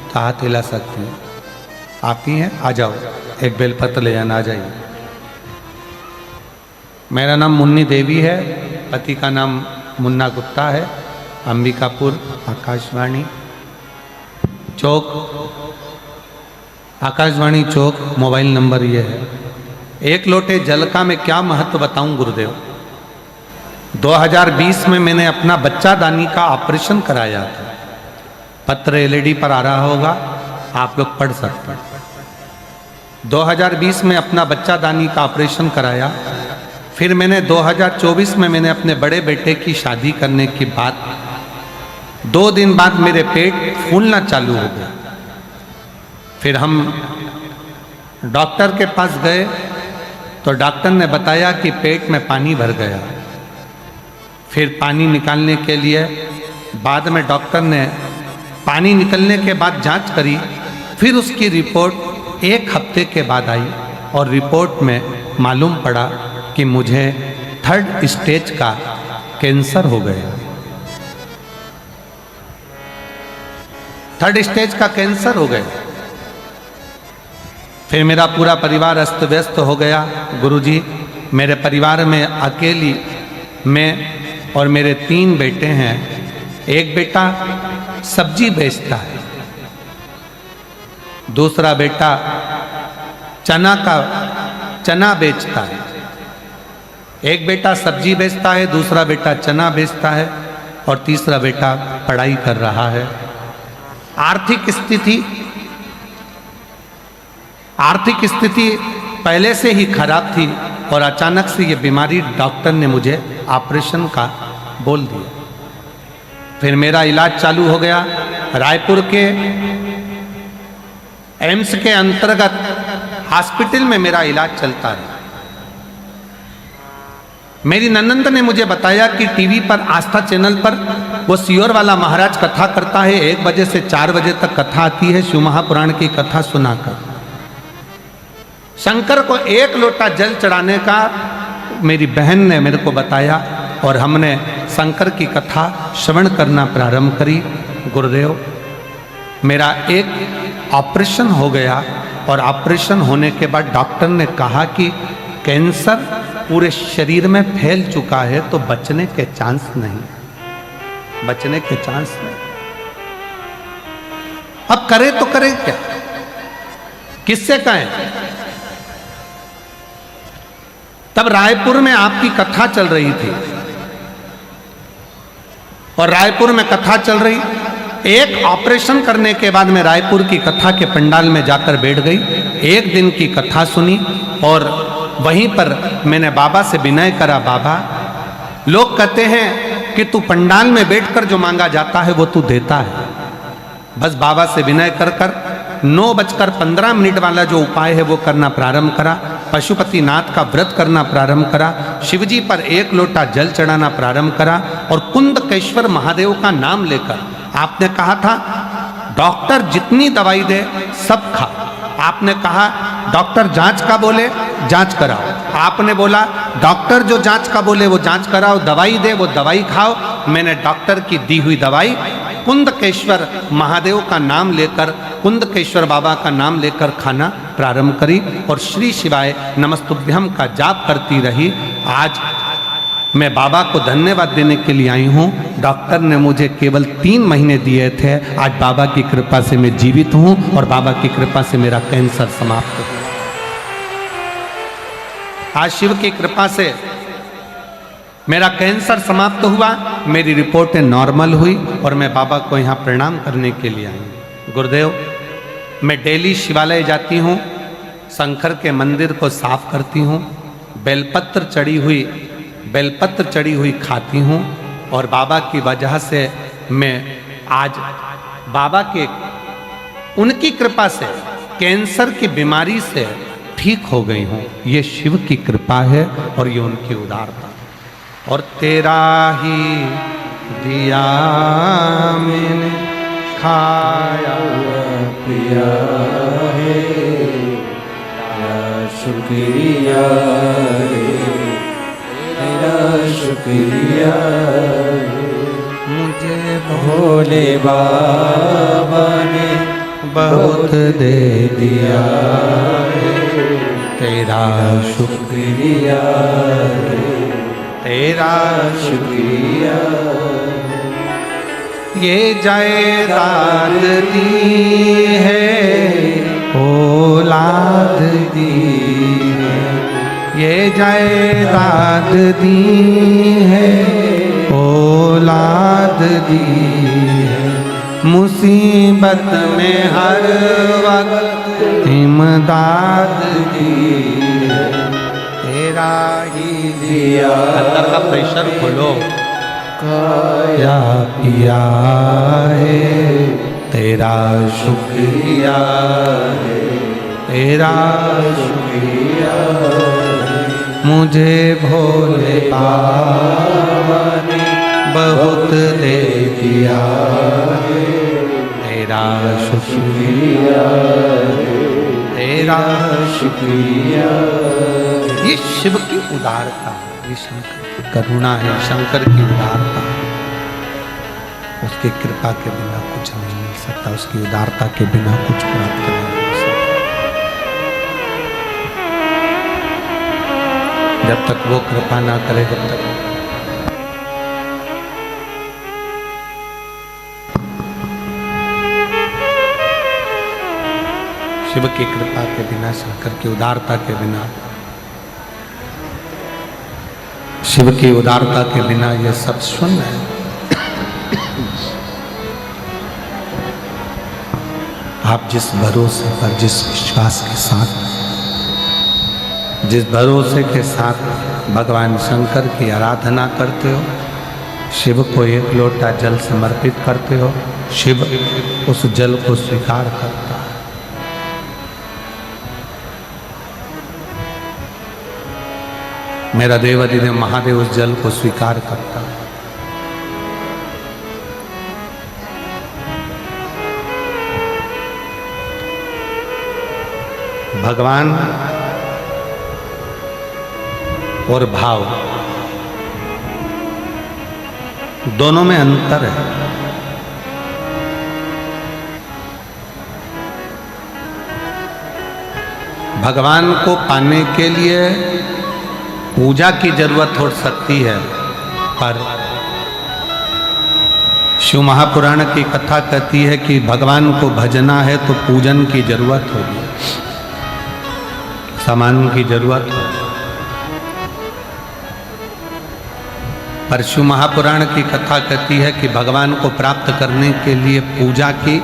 तो हाथ हिला सकती हैं। आप ही हैं, आ जाओ, एक बेलपत्र ले जाना, आ जाइए। मेरा नाम मुन्नी देवी है, पति का नाम मुन्ना गुप्ता है। अंबिकापुर आकाशवाणी चौक, आकाशवाणी चौक, मोबाइल नंबर ये है। एक लोटे जल का मैं क्या महत्व बताऊं गुरुदेव। 2020 में मैंने अपना बच्चादानी का ऑपरेशन कराया था। पत्र एलईडी पर आ रहा होगा, आप लोग पढ़ सकते हैं। 2020 में अपना बच्चादानी का ऑपरेशन कराया। फिर मैंने 2024 में मैंने अपने बड़े बेटे की शादी करने के बाद 2 दिन बाद मेरे पेट फूलना चालू हो गया। फिर हम डॉक्टर के पास गए तो डॉक्टर ने बताया कि पेट में पानी भर गया। फिर पानी निकालने के लिए बाद में डॉक्टर ने पानी निकलने के बाद जांच करी। फिर उसकी रिपोर्ट 1 हफ्ते के बाद आई और रिपोर्ट में मालूम पड़ा कि मुझे 3rd स्टेज का कैंसर हो गया। 3rd स्टेज का कैंसर हो गया। फिर मेरा पूरा परिवार अस्त व्यस्त हो गया। गुरुजी, मेरे परिवार में अकेली मैं और मेरे 3 बेटे हैं। एक बेटा सब्जी बेचता है, दूसरा बेटा चना बेचता है। एक बेटा सब्जी बेचता है, दूसरा बेटा चना बेचता है और तीसरा बेटा पढ़ाई कर रहा है। आर्थिक स्थिति पहले से ही खराब थी और अचानक से ये बीमारी डॉक्टर ने मुझे ऑपरेशन का बोल दिया। फिर मेरा इलाज चालू हो गया। रायपुर के एम्स के अंतर्गत हॉस्पिटल में मेरा इलाज चलता है। मेरी ननंद ने मुझे बताया कि टीवी पर आस्था चैनल पर वो सियोर वाला महाराज कथा करता है। 1 बजे से 4 बजे तक कथा आती है, शिव महापुराण की कथा सुनाकर। शंकर को 1 लोटा जल चढ़ाने का मेरी बहन ने मेरे को बताया और हमने शंकर की कथा श्रवण करना प्रारंभ करी। गुरुदेव, मेरा एक ऑपरेशन हो गया और ऑपरेशन होने के बाद डॉक्टर ने कहा कि कैंसर पूरे शरीर में फैल चुका है, तो बचने के चांस नहीं। अब करे तो करे क्या, किससे कहें। तब रायपुर में आपकी कथा चल रही थी और रायपुर में कथा चल रही, एक ऑपरेशन करने के बाद मैं रायपुर की कथा के पंडाल में जाकर बैठ गई। 1 दिन की कथा सुनी और वहीं पर मैंने बाबा से विनय करा। बाबा, लोग कहते हैं कि तू पंडाल में बैठकर जो मांगा जाता है वो तू देता है। बस बाबा से विनय कर 9:15 वाला जो उपाय है वो करना प्रारंभ करा। पशुपतिनाथ का व्रत करना प्रारंभ करा। शिवजी पर 1 लोटा जल चढ़ाना प्रारंभ करा और कुंदकेश्वर महादेव का नाम लेकर, आपने कहा था डॉक्टर जितनी दवाई दे सब खा। आपने कहा डॉक्टर जांच का बोले जांच कराओ। आपने बोला डॉक्टर जो जांच का बोले वो जांच कराओ, दवाई दे वो दवाई खाओ। मैंने डॉक्टर की दी हुई दवाई कुंदकेश्वर महादेव का नाम लेकर, कुंदकेश्वर बाबा का नाम लेकर खाना प्रारंभ करी और श्री शिवाय नमस्तुभ्यम का जाप करती रही। आज मैं बाबा को धन्यवाद देने के लिए आई हूँ। डॉक्टर ने मुझे केवल 3 महीने दिए थे। आज बाबा की कृपा से मैं जीवित हूँ और बाबा की कृपा से मेरा कैंसर समाप्त हुआ। आज शिव की कृपा से मेरा कैंसर समाप्त हुआ। मेरी रिपोर्टें नॉर्मल हुई और मैं बाबा को यहाँ प्रणाम करने के लिए आई हूँ। गुरुदेव, मैं डेली शिवालय जाती हूँ, शंकर के मंदिर को साफ करती हूँ, बेलपत्र चढ़ी हुई खाती हूँ और बाबा की वजह से मैं आज बाबा के उनकी कृपा से कैंसर की बीमारी से ठीक हो गई हूँ। ये शिव की कृपा है और ये उनकी उदारता। और तेरा ही दिया मैंने खाया पिया है, क्या शुक्रिया रे शुक्रिया मुझे भोले बाबा ने बहुत दे दिया तेरा शुक्रिया तेरा शुक्रिया ये जायदाद दी है औलाद दी है, ये जायदाद दी है औलाद दी है, मुसीबत में हर वक्त इमदाद दी है तेरा ही दिया। अंदर का प्रेशर खोलो। क्या पिया है तेरा शुक्रिया है तेरा शुक्रिया मुझे भोले बाबा ने बहुत दे दिया तेरा शुक्रिया तेरा शुक्रिया। ये शिव की उदारता है, ये शंकर की करुणा है, शंकर की उदारता है। उसकी कृपा के बिना कुछ नहीं मिल सकता, उसकी उदारता के बिना कुछ प्राप्त नहीं हो सकता। जब तक वो कृपा ना करे जब तक शिव की कृपा के बिना, शंकर की उदारता के बिना, शिव की उदारता के बिना ये सब शून्य है। आप जिस भरोसे पर, जिस विश्वास के साथ, जिस भरोसे के साथ भगवान शंकर की आराधना करते हो, शिव को एक लोटा जल समर्पित करते हो, शिव उस जल को स्वीकार करता है। मेरा देवाधिदेव महादेव उस जल को स्वीकार करता है। भगवान और भाव दोनों में अंतर है। भगवान को पाने के लिए पूजा की जरूरत हो सकती है, पर शिव महापुराण की कथा कहती है कि भगवान को भजना है तो पूजन की जरूरत होगी, सामान की जरूरत होगी। पर शिव महापुराण की कथा कहती है कि भगवान को प्राप्त करने के लिए पूजा की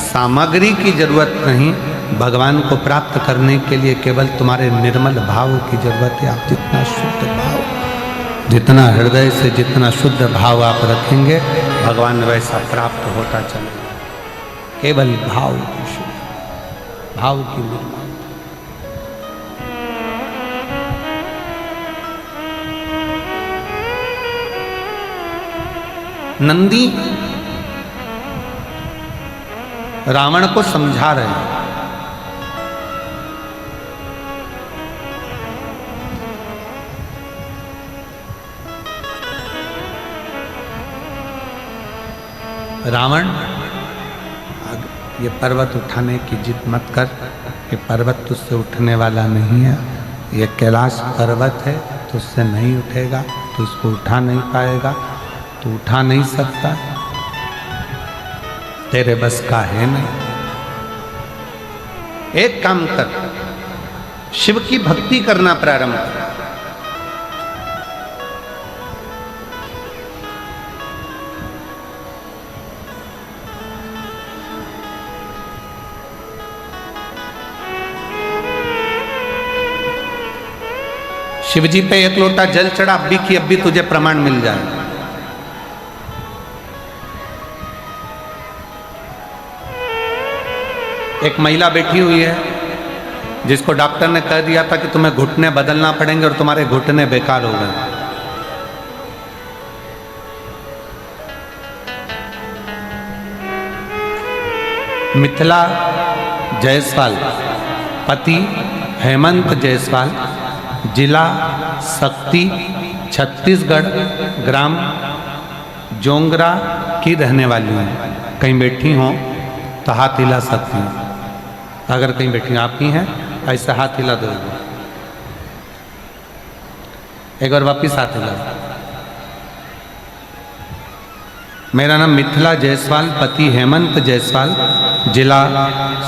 सामग्री की जरूरत नहीं, भगवान को प्राप्त करने के लिए केवल तुम्हारे निर्मल भाव की जरूरत है। आप जितना शुद्ध भाव, जितना हृदय से जितना शुद्ध भाव आप रखेंगे, भगवान वैसा प्राप्त होता चलेगा। केवल भाव की शुद्ध, भाव की निर्मल। नंदी रावण को समझा रहे हैं। रावण, ये पर्वत उठाने की जिद मत कर, ये पर्वत तुझसे उठने वाला नहीं है, ये कैलाश पर्वत है, तुझसे नहीं उठेगा, तू इसको उठा नहीं पाएगा, तू उठा नहीं सकता, तेरे बस का है नहीं। एक काम कर, शिव की भक्ति करना प्रारंभ कर। शिवजी पे एक लोटा जल चढ़ा, अब भी कि अब भी तुझे प्रमाण मिल जाए। एक महिला बैठी हुई है जिसको डॉक्टर ने कह दिया था कि तुम्हें घुटने बदलना पड़ेंगे और तुम्हारे घुटने बेकार हो गए। मिथिला जायसवाल, पति हेमंत जायसवाल जिला शक्ति, छत्तीसगढ़, ग्राम जोंगरा की रहने वाली हूँ। कहीं बैठी हों तो हाथ हिला सकती हूँ। अगर कहीं बैठी आप ही हैं ऐसा हाथ हिला दो। एक बार वापिस हाथ हिला। मेरा नाम मिथिला जायसवाल, पति हेमंत जायसवाल, जिला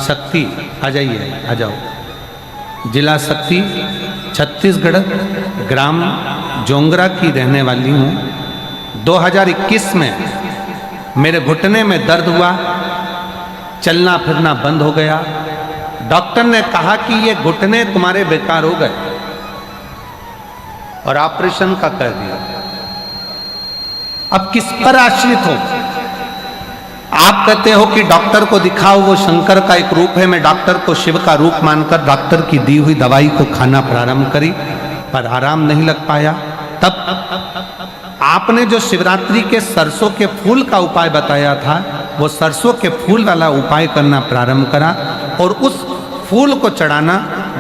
शक्ति, आ जाइए, आ जाओ, जिला शक्ति, छत्तीसगढ़, ग्राम जोंगरा की रहने वाली हूँ। 2021 में मेरे घुटने में दर्द हुआ, चलना फिरना बंद हो गया। डॉक्टर ने कहा कि ये घुटने तुम्हारे बेकार हो गए और ऑपरेशन का कर दिया। अब किस पर आश्रित हो? आप कहते हो कि डॉक्टर को दिखाओ, वो शंकर का एक रूप है। मैं डॉक्टर को शिव का रूप मानकर डॉक्टर की दी हुई दवाई को खाना प्रारंभ करी, पर आराम नहीं लग पाया। तब आपने जो शिवरात्रि के सरसों के फूल का उपाय बताया था, वो सरसों के फूल वाला उपाय करना प्रारंभ करा और उस फूल को चढ़ाना,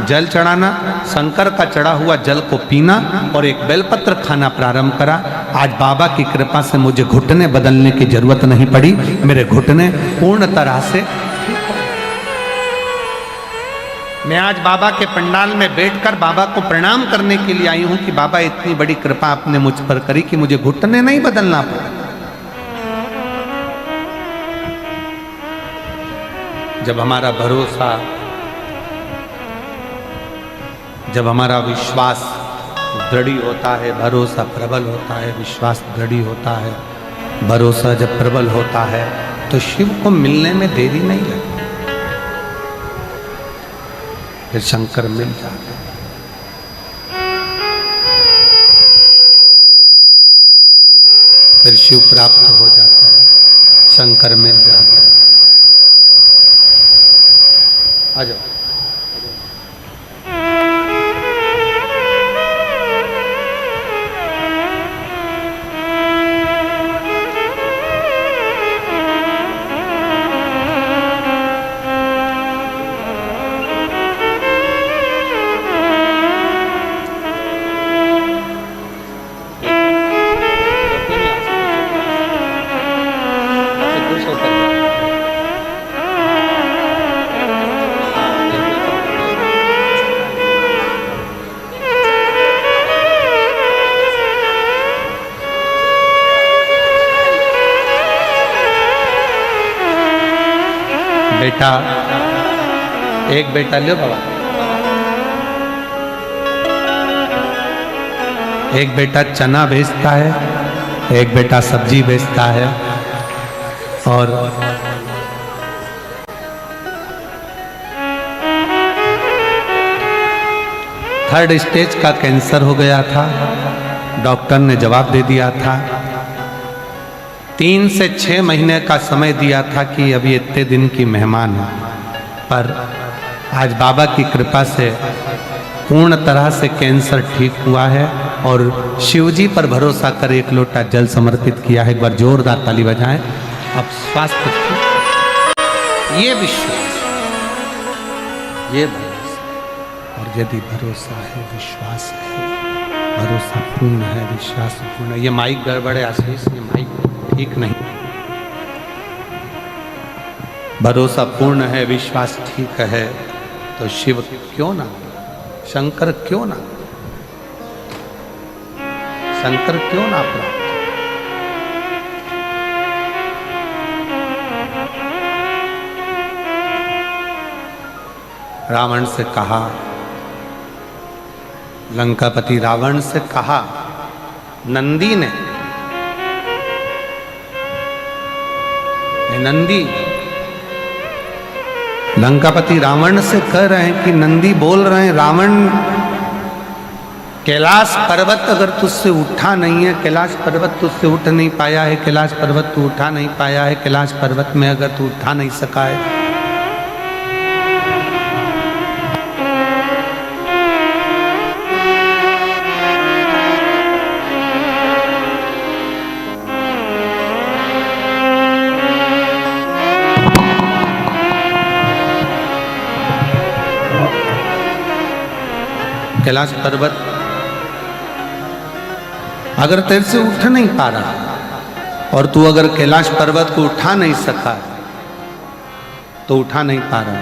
जल चढ़ाना, शंकर का चढ़ा हुआ जल को पीना और एक बेलपत्र खाना प्रारंभ करा। आज बाबा की कृपा से मुझे घुटने बदलने की जरूरत नहीं पड़ी। मेरे घुटने पूर्ण तरह से ठीक हो गए। मैं आज बाबा के पंडाल में बैठकर बाबा को प्रणाम करने के लिए आई हूं कि बाबा इतनी बड़ी कृपा आपने मुझ पर करी कि मुझे घुटने नहीं बदलना पड़ा। जब हमारा भरोसा, जब हमारा विश्वास दृढ़ होता है, भरोसा प्रबल होता है, विश्वास दृढ़ होता है, भरोसा जब प्रबल होता है तो शिव को मिलने में देरी नहीं लगती, फिर शंकर मिल जाते हैं। फिर शिव प्राप्त हो जाता है, शंकर मिल जाता है। आ जाओ। बेटा, एक बेटा लो बाबा, एक बेटा चना बेचता है, एक बेटा सब्जी बेचता है और थर्ड स्टेज का कैंसर हो गया था। डॉक्टर ने जवाब दे दिया था, 3 से 6 महीने का समय दिया था कि अभी इतने दिन की मेहमान हो। पर आज बाबा की कृपा से पूर्ण तरह से कैंसर ठीक हुआ है और शिवजी पर भरोसा कर एक लोटा जल समर्पित किया है। एक बार जोरदार ताली बजाएं। अब स्वास्थ्य, ये विश्वास, ये भरोसा, और यदि भरोसा है, विश्वास है, भरोसा पूर्ण है, विश्वास पूर्ण है। ये माइक गड़बड़ है आशीष, ये माइक ठीक नहीं। भरोसा पूर्ण है, विश्वास ठीक है, तो शिव क्यों ना, शंकर क्यों ना, शंकर क्यों ना प्राप्त। रावण से कहा, लंकापति रावण से कहा नंदी ने, नंदी, लंकापति रावण से कह रहे हैं कि नंदी बोल रहे हैं, रावण कैलाश पर्वत अगर तुझसे उठा नहीं है, कैलाश पर्वत तुझसे उठ नहीं पाया है, कैलाश पर्वत तू उठा नहीं पाया है, कैलाश पर्वत में अगर तू उठा नहीं सका है, कैलाश पर्वत अगर तेरे से उठ नहीं पा रहा और तू अगर कैलाश पर्वत को उठा नहीं सका तो उठा नहीं पा रहा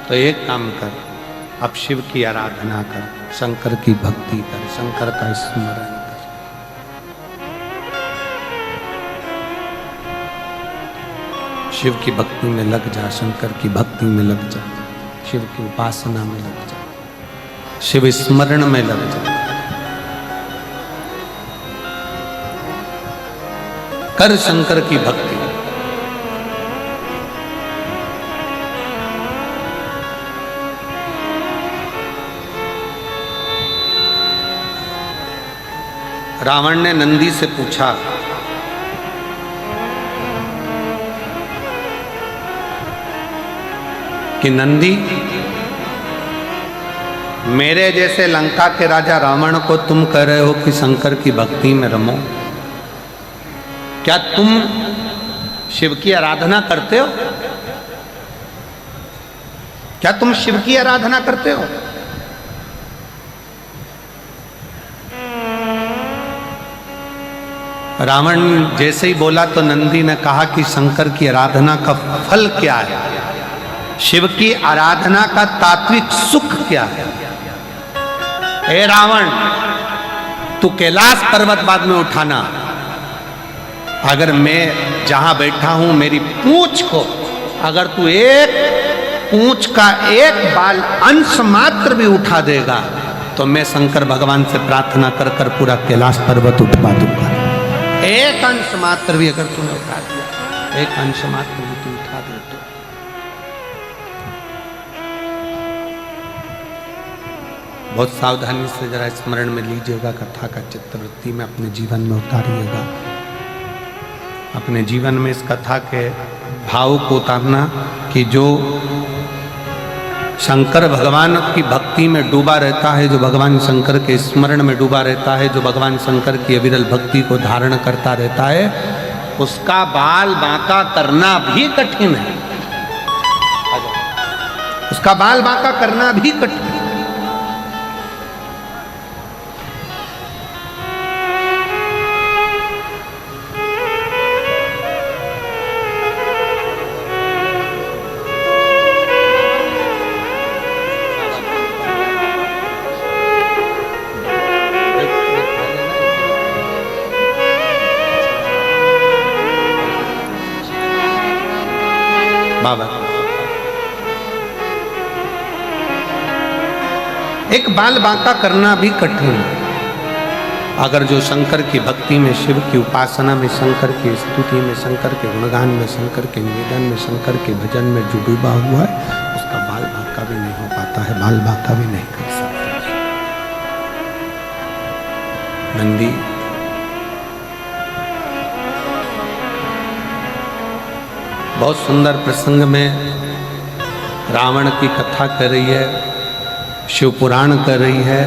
तो एक काम कर, अब शिव की आराधना कर, शंकर की भक्ति कर, शंकर का स्मरण कर। शिव की भक्ति में लग जा, शंकर की भक्ति में लग जा, शिव की उपासना में लग जा, शिव स्मरण में लग जा। कर शंकर की भक्ति। रावण ने नंदी से पूछा कि नंदी, मेरे जैसे लंका के राजा रावण को तुम कह रहे हो कि शंकर की भक्ति में रमो, क्या तुम शिव की आराधना करते हो? क्या तुम शिव की आराधना करते हो? रावण जैसे ही बोला तो नंदी ने कहा कि शंकर की आराधना का फल क्या है, शिव की आराधना का तात्विक सुख क्या है। हे रावण, तू कैलाश पर्वत बाद में उठाना, अगर मैं जहां बैठा हूं मेरी पूंछ को अगर तू एक पूंछ का एक बाल अंश मात्र भी उठा देगा तो मैं शंकर भगवान से प्रार्थना कर कर पूरा कैलाश पर्वत उठवा दूंगा। एक अंश मात्र भी अगर तूने उठा दिया, एक अंश मात्र भी तू उठा दे तो बहुत सावधानी से जरा स्मरण में लीजिएगा, कथा का चित्तवृत्ति में अपने जीवन में उतारिएगा। अपने जीवन में इस कथा के भाव को उतारना कि जो शंकर भगवान की भक्ति में डूबा रहता है, जो भगवान शंकर के स्मरण में डूबा रहता है, जो भगवान शंकर की अविरल भक्ति को धारण करता रहता है, उसका बाल बांका करना भी कठिन है। उसका बाल बांका करना भी कठिन है। बाबा एक बाल बांका करना भी कठिन है। अगर जो शंकर की भक्ति में, शिव की उपासना में, शंकर की स्तुति में, शंकर के गुणगान में, शंकर के निवेदन में, शंकर के भजन में जो डूबा हुआ है, उसका बाल बांका भी नहीं हो पाता है, बाल बांका भी नहीं कर सकता। नंदी बहुत सुंदर प्रसंग में रावण की कथा कर रही है, शिव पुराण कर रही है।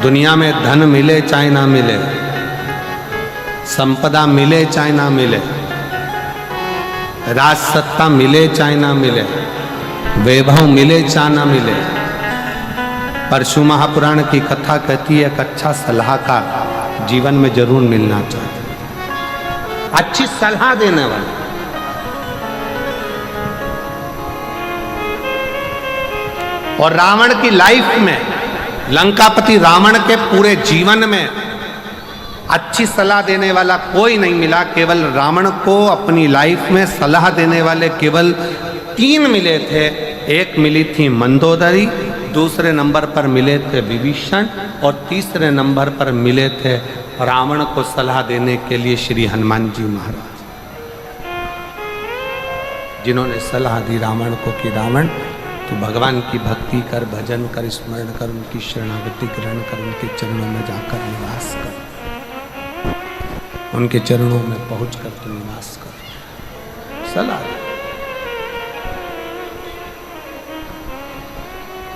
दुनिया में धन मिले चाहे ना मिले, संपदा मिले चाहे ना मिले, राज सत्ता मिले चाहे ना मिले, वैभव मिले चाहे ना मिले, परशु महापुराण की कथा कहती है कि अच्छा सलाहकार जीवन में जरूर मिलना चाहिए, अच्छी सलाह देने वाला। और रावण की लाइफ में, लंकापति रावण के पूरे जीवन में अच्छी सलाह देने वाला कोई नहीं मिला। केवल रावण को अपनी लाइफ में सलाह देने वाले केवल 3 मिले थे। एक मिली थी मंदोदरी, दूसरे नंबर पर मिले थे विभीषण और तीसरे नंबर पर मिले थे रावण को सलाह देने के लिए श्री हनुमान जी महाराज, जिन्होंने सलाह दी रावण को कि रावण तो भगवान की भक्ति कर, भजन कर, स्मरण कर, उनकी शरणागति ग्रहण कर, उनके चरणों में जाकर निवास कर, उनके चरणों में पहुंचकर तो निवास कर। सलाह दी।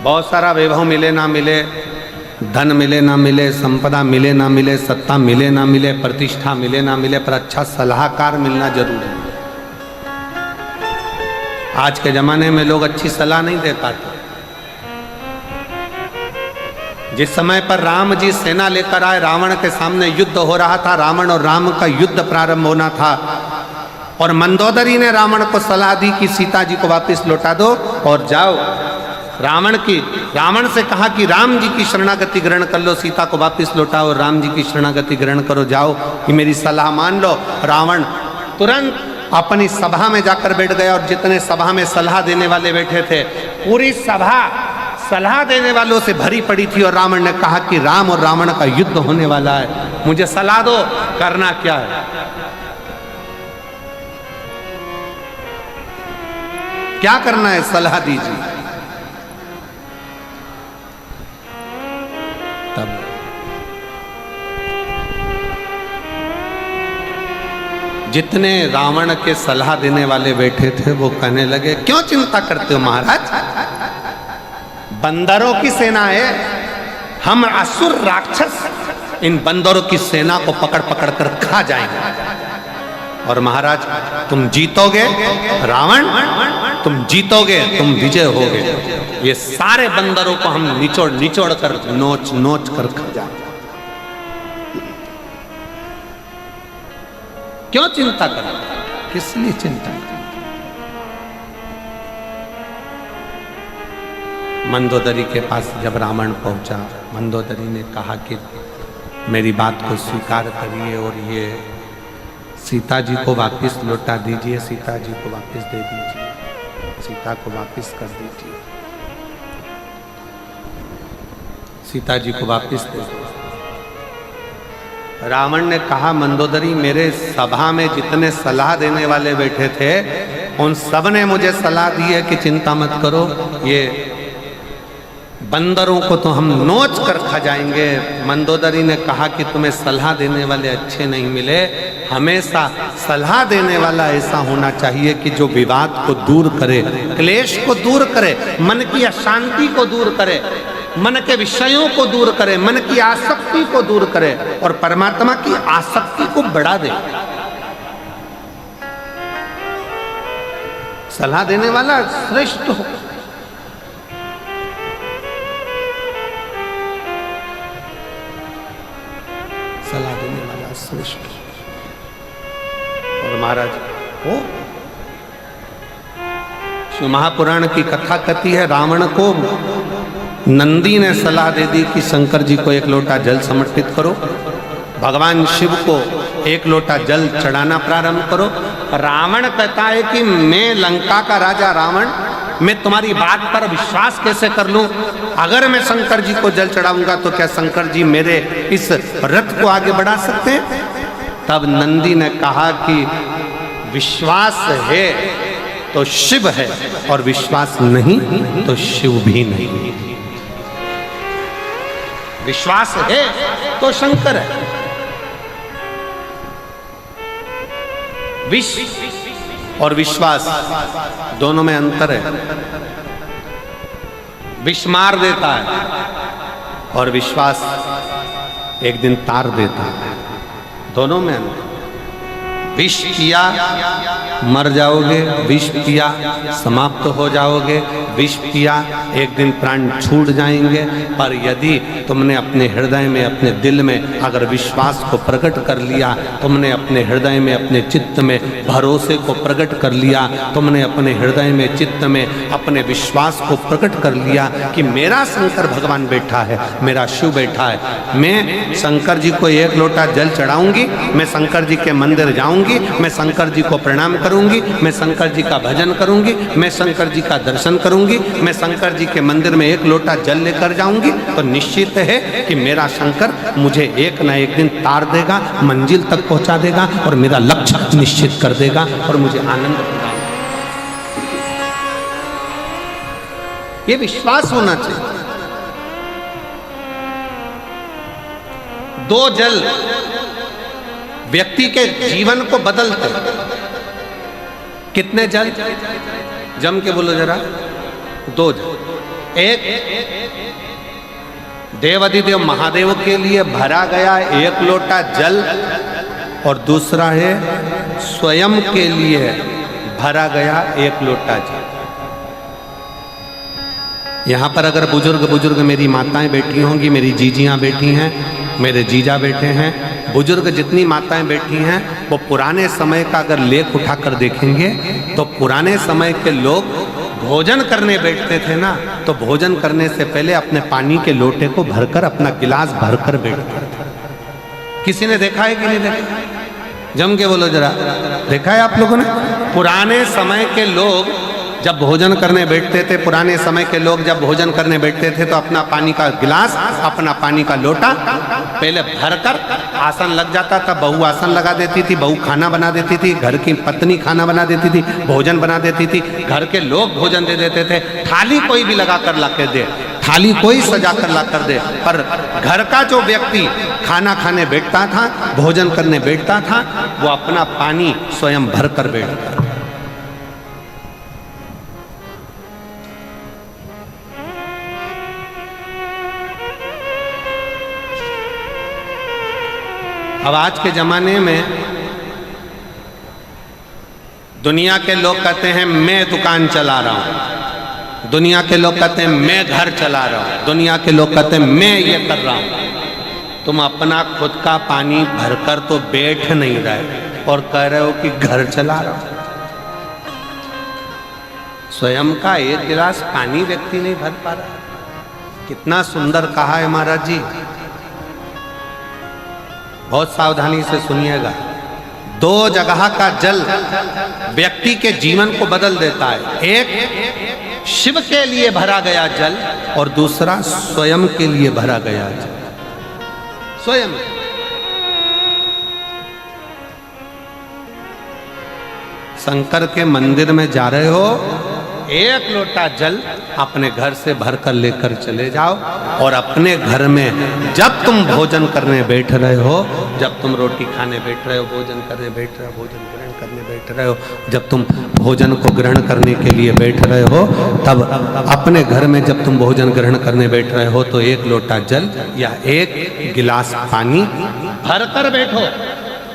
बहुत सारा वैभव मिले ना मिले, धन मिले ना मिले, संपदा मिले ना मिले, सत्ता मिले ना मिले, प्रतिष्ठा मिले ना मिले, पर अच्छा सलाहकार मिलना जरूरी है। आज के जमाने में लोग अच्छी सलाह नहीं दे पाते। जिस समय पर राम जी सेना लेकर आए, रावण के सामने युद्ध हो रहा था, रावण और राम का युद्ध प्रारंभ होना था, और मंदोदरी ने रावण को सलाह दी कि सीता जी को वापस लौटा दो और जाओ। रावण से कहा कि राम जी की शरणागति ग्रहण कर लो, सीता को वापस लौटाओ, राम जी की शरणागति ग्रहण करो, जाओ, कि मेरी सलाह मान लो। रावण तुरंत अपनी सभा में जाकर बैठ गया, और जितने सभा में सलाह देने वाले बैठे थे, पूरी सभा सलाह देने वालों से भरी पड़ी थी। और रावण ने कहा कि राम और रावण का युद्ध होने वाला है, मुझे सलाह दो, करना क्या है, क्या करना है, सलाह दीजिए। तब जितने रावण के सलाह देने वाले बैठे थे वो कहने लगे, क्यों चिंता करते हो महाराज, बंदरों की सेना है, हम असुर राक्षस इन बंदरों की सेना को पकड़ पकड़ कर खा जाएंगे, और महाराज तुम जीतोगे, रावण तुम जीतोगे, तुम विजय होगे, ये सारे बंदरों को हम निचोड़ निचोड़ कर नोच नोच कर खा जाएंगे। क्यों चिंता करें, किस लिए चिंता करें। मंदोदरी के पास जब रावण पहुंचा, मंदोदरी ने कहा कि मेरी बात को स्वीकार करिए और ये सीता जी को वापस लौटा दीजिए, सीता जी को वापस दे दीजिए, सीता को वापस कर दीजिए, सीता जी को वापस दे दीजिए। रावण ने कहा, मंदोदरी मेरे सभा में जितने सलाह देने वाले बैठे थे उन सब ने मुझे सलाह दी है कि चिंता मत करो, ये बंदरों को तो हम नोच कर खा जाएंगे। मंदोदरी ने कहा कि तुम्हें सलाह देने वाले अच्छे नहीं मिले, हमेशा सलाह देने वाला ऐसा होना चाहिए कि जो विवाद को दूर करे, क्लेश को दूर करे, मन की अशांति को दूर करे, मन के विषयों को दूर करे, मन की आसक्ति को दूर करे और परमात्मा की आसक्ति को बढ़ा दे। सलाह देने वाला श्रेष्ठ हो। सलाह देने वाला श्रेष्ठ। और महाराज वो शिव महापुराण की कथा कहती है, रावण को नंदी ने सलाह दे दी कि शंकर जी को एक लोटा जल समर्पित करो, भगवान शिव को एक लोटा जल चढ़ाना प्रारंभ करो। रावण कहता है कि मैं लंका का राजा रावण, मैं तुम्हारी बात पर विश्वास कैसे कर लूं? अगर मैं शंकर जी को जल चढ़ाऊंगा तो क्या शंकर जी मेरे इस रथ को आगे बढ़ा सकते हैं? तब नंदी ने कहा कि विश्वास है तो शिव है और विश्वास नहीं तो शिव भी नहीं। विश्वास है तो शंकर है। विष और विश्वास दोनों में अंतर है। विष मार देता है और विश्वास एक दिन तार देता है। दोनों में अंतर। विष पिया मर जाओगे, विष पिया समाप्त हो जाओगे, विष पिया एक दिन प्राण छूट जाएंगे। पर यदि तुमने अपने हृदय में, अपने दिल में अगर विश्वास को प्रकट कर लिया, तुमने अपने हृदय में, अपने चित्त में भरोसे को प्रकट कर लिया, तुमने अपने हृदय में, चित्त में अपने विश्वास को प्रकट कर लिया कि मेरा शंकर भगवान बैठा है, मेरा शिव बैठा है, मैं शंकर जी को एक लोटा जल चढ़ाऊंगी, मैं शंकर जी के मंदिर जाऊंगी, मैं शंकर जी को प्रणाम करूंगी, मैं शंकर जी का भजन करूंगी, मैं शंकर जी का दर्शन करूंगी, मैं शंकर जी के मंदिर में एक लोटा जल लेकर जाऊंगी, तो निश्चित है कि मेरा शंकर मुझे एक ना एक दिन तार देगा, मंजिल तक पहुंचा देगा और मेरा लक्ष्य निश्चित कर देगा और मुझे आनंद प्रदान। ये विश्वास होना चाहिए। दो जल व्यक्ति के जीवन को बदलते। कितने जल? जम के बोलो जरा। दो जल। एक देवाधिदेव महादेव के लिए भरा गया एक लोटा जल और दूसरा है स्वयं के लिए भरा गया एक लोटा जल। यहाँ पर अगर बुजुर्ग मेरी माताएं बैठी होंगी, मेरी जीजियाँ बैठी हैं, मेरे जीजा बैठे हैं, बुजुर्ग जितनी माताएं बैठी हैं, वो पुराने समय का अगर लेख उठाकर देखेंगे तो पुराने समय के लोग भोजन करने बैठते थे ना, तो भोजन करने से पहले अपने पानी के लोटे को भरकर, अपना गिलास भरकर बैठते थे। किसी ने देखा है कि नहीं देखा? जम के बोलो जरा, देखा है आप लोगों ने? पुराने समय के लोग जब भोजन करने बैठते थे, पुराने समय के लोग जब भोजन करने बैठते थे तो अपना पानी का गिलास, अपना पानी का लोटा पहले भरकर आसन लग जाता था। बहू आसन लगा देती थी, बहू खाना बना देती थी, घर की पत्नी खाना बना देती थी, भोजन बना देती थी, घर के लोग भोजन दे देते थे। थाली कोई भी लगा कर ला के दे, थाली कोई सजा कर ला कर दे, पर घर का जो व्यक्ति खाना खाने बैठता था, भोजन करने बैठता था, वो अपना पानी स्वयं भर कर बैठता था। अब आज के ज़माने में दुनिया के लोग कहते हैं मैं दुकान चला रहा हूँ, दुनिया के लोग कहते हैं मैं घर चला रहा हूँ, दुनिया के लोग कहते हैं मैं ये कर रहा हूँ। तुम अपना खुद का पानी भरकर तो बैठ नहीं रहे और कह रहे हो कि घर चला रहा हूँ। स्वयं का एक गिलास पानी व्यक्ति नहीं भर पा रहा। कितना सुंदर कहा है महाराज जी, बहुत सावधानी से सुनिएगा। दो जगह का जल व्यक्ति के जीवन को बदल देता है। एक शिव के लिए भरा गया जल और दूसरा स्वयं के लिए भरा गया जल। स्वयं शंकर के मंदिर में जा रहे हो, एक लोटा जल अपने घर से भरकर लेकर चले जाओ और अपने घर में जब तुम भोजन करने बैठ रहे हो, जब तुम रोटी खाने बैठ रहे हो, भोजन करने बैठ रहे हो, भोजन ग्रहण करने बैठ रहे हो, जब तुम भोजन को ग्रहण करने के लिए बैठ रहे हो, तब अपने घर में जब तुम भोजन ग्रहण करने बैठ रहे हो तो एक लोटा जल या एक गिलास पानी भर कर बैठो।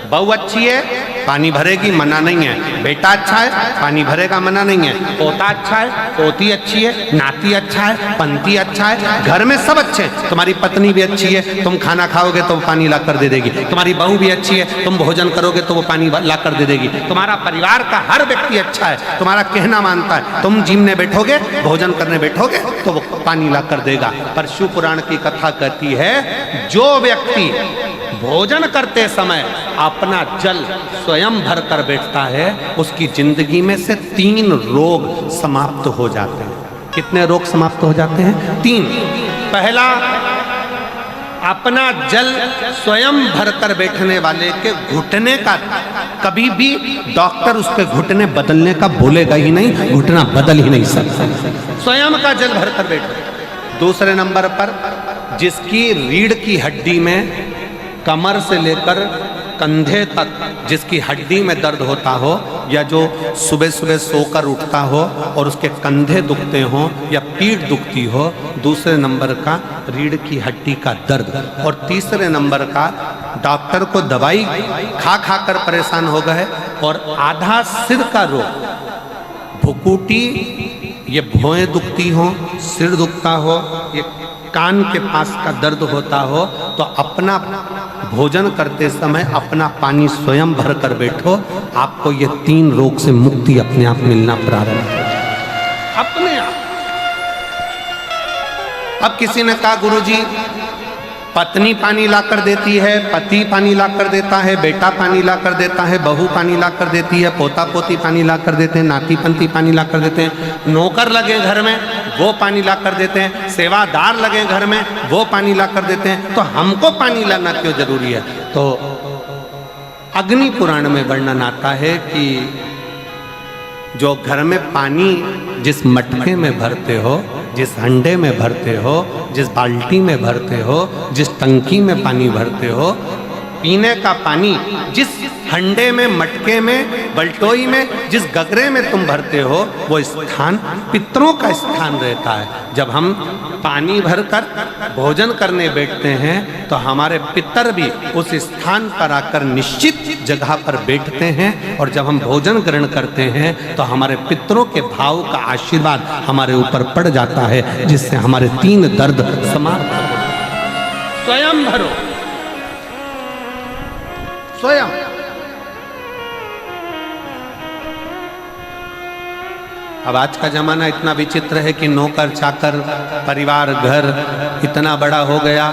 बहू अच्छी है, पानी भरेगी, मना नहीं है। बेटा अच्छा है, पानी भरेगा, मना नहीं है। पोता अच्छा है, पोती अच्छी है, नाती अच्छा है, पंती अच्छा है, घर में सब अच्छे हैं। तुम्हारी पत्नी भी अच्छी है, तुम खाना खाओगे तो वो पानी ला कर दे देगी। तुम्हारी बहू भी अच्छी है, तुम भोजन करोगे तो वो पानी ला कर दे देगी। तुम्हारा परिवार का हर व्यक्ति अच्छा है, तुम्हारा कहना मानता है। तुम जिमने बैठोगे, भोजन करने बैठोगे तो वो पानी ला कर देगा। पर शिव पुराण की कथा कहती है, जो व्यक्ति भोजन करते समय अपना जल स्वयं भर कर बैठता है, उसकी जिंदगी में से 3 रोग समाप्त हो जाते हैं। कितने रोग समाप्त हो जाते हैं? 3। पहला, अपना जल स्वयं भर कर बैठने वाले के घुटने का कभी भी डॉक्टर उसके घुटने बदलने का बोलेगा ही नहीं, घुटना बदल ही नहीं सकता। स्वयं का जल भर कर बैठो। दूसरे नंबर पर, जिसकी रीढ़ की हड्डी में कमर से लेकर कंधे तक जिसकी हड्डी में दर्द होता हो, या जो सुबह सुबह सोकर उठता हो और उसके कंधे दुखते हो या पीठ दुखती हो। दूसरे नंबर का रीढ़ की हड्डी का दर्द। और तीसरे नंबर का, डॉक्टर को दवाई खा खा कर परेशान हो गए और आधा सिर का रोग, भुकुटी, ये भौएं दुखती हो, सिर दुखता हो, ये कान के पास का दर्द होता हो, तो अपना भोजन करते समय अपना पानी स्वयं भर कर बैठो। आपको ये 3 रोग से मुक्ति अपने आप मिलना प्रारंभ हो जाए, अपने आप। अब किसी ने कहा, गुरुजी पत्नी पानी ला कर देती है, पति पानी ला कर देता है, बेटा पानी ला कर देता है, बहू पानी ला कर देती है, पोता पोती पानी ला कर देते हैं, नाती पंती पानी ला कर देते हैं, नौकर लगे घर में वो पानी ला कर देते हैं, सेवादार लगे घर में वो पानी ला कर देते हैं, तो हमको पानी लाना क्यों जरूरी है? तो अग्नि पुराण में वर्णन आता है कि जो घर में पानी जिस मटके में भरते हो, जिस हंडे में भरते हो, जिस बाल्टी में भरते हो, जिस टंकी में पानी भरते हो, पीने का पानी जिस हंडे में, मटके में, बल्टोई में, जिस गगरे में तुम भरते हो, वो स्थान पितरों का स्थान रहता है। जब हम पानी भरकर भोजन करने बैठते हैं तो हमारे पितर भी उस स्थान पर आकर निश्चित जगह पर बैठते हैं, और जब हम भोजन ग्रहण करते हैं तो हमारे पितरों के भाव का आशीर्वाद हमारे ऊपर पड़ जाता है, जिससे हमारे 3 दर्द समाप्त हो। स्वयं भरो, स्वयं। अब आज का जमाना इतना विचित्र है कि नौकर चाकर, परिवार, घर इतना बड़ा हो गया।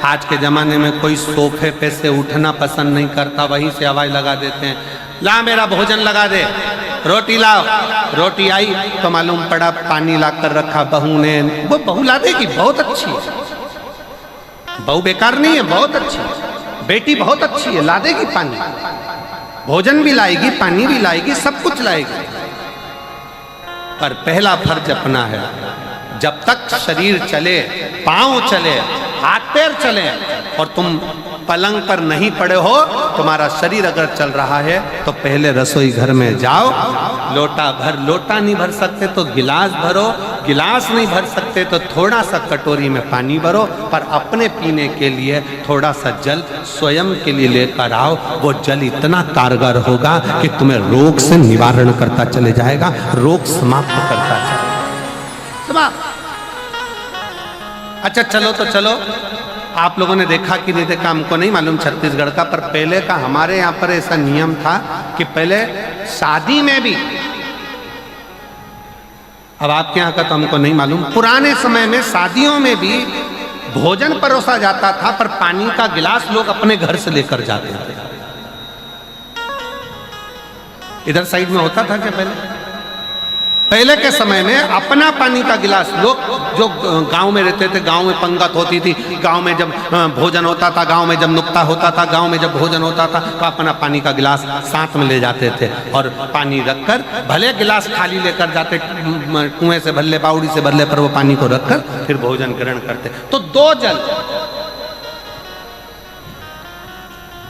आज के जमाने में कोई सोफे पे से उठना पसंद नहीं करता, वहीं से आवाज लगा देते हैं, ला मेरा भोजन लगा दे, रोटी लाओ। रोटी आई तो मालूम पड़ा पानी लाकर रखा बहू ने। वो बहू ला देगी, बहुत अच्छी है, बहू बेकार नहीं है, बहुत अच्छी है, बेटी बहुत अच्छी है, ला देगी पानी, भोजन भी लाएगी, पानी भी लाएगी, सब कुछ लाएगी। पर पहला फर्ज अपना है, जब तक शरीर चले, पांव चले, हाथ पैर चले, और तुम पलंग पर नहीं पड़े हो, तुम्हारा शरीर अगर चल रहा है तो पहले रसोई घर में जाओ, लोटा भर, लोटा नहीं भर सकते तो गिलास भरो, गिलास नहीं भर सकते तो थोड़ा सा कटोरी में पानी भरो, पर अपने पीने के लिए थोड़ा सा जल स्वयं के लिए लेकर आओ। वो जल इतना कारगर होगा कि तुम्हें रोग से निवारण करता चले जाएगा, रोग समाप्त करता चलेगा। समाप्त। अच्छा चलो तो चलो, आप लोगों ने देखा कि नहीं देखा हमको नहीं मालूम छत्तीसगढ़ का, पर पहले का हमारे यहाँ पर ऐसा नियम था कि पहले शादी में भी, अब आपके यहाँ का तो हमको नहीं मालूम, पुराने समय में शादियों में भी भोजन परोसा जाता था, पर पानी का गिलास लोग अपने घर से लेकर जाते थे। इधर साइड में होता था क्या पहले के समय में अपना पानी का गिलास लोग जो गांव में रहते थे, गांव में पंगत होती थी, गांव में जब भोजन होता था, गांव में जब नुक्ता होता था, गांव में जब भोजन होता था, तो अपना पानी का गिलास साथ में ले जाते थे, और पानी रखकर, भले गिलास खाली लेकर जाते, कुएं से भरले, बावड़ी से भरले, पर वो पानी को रखकर फिर भोजन ग्रहण करते। तो 2 जल,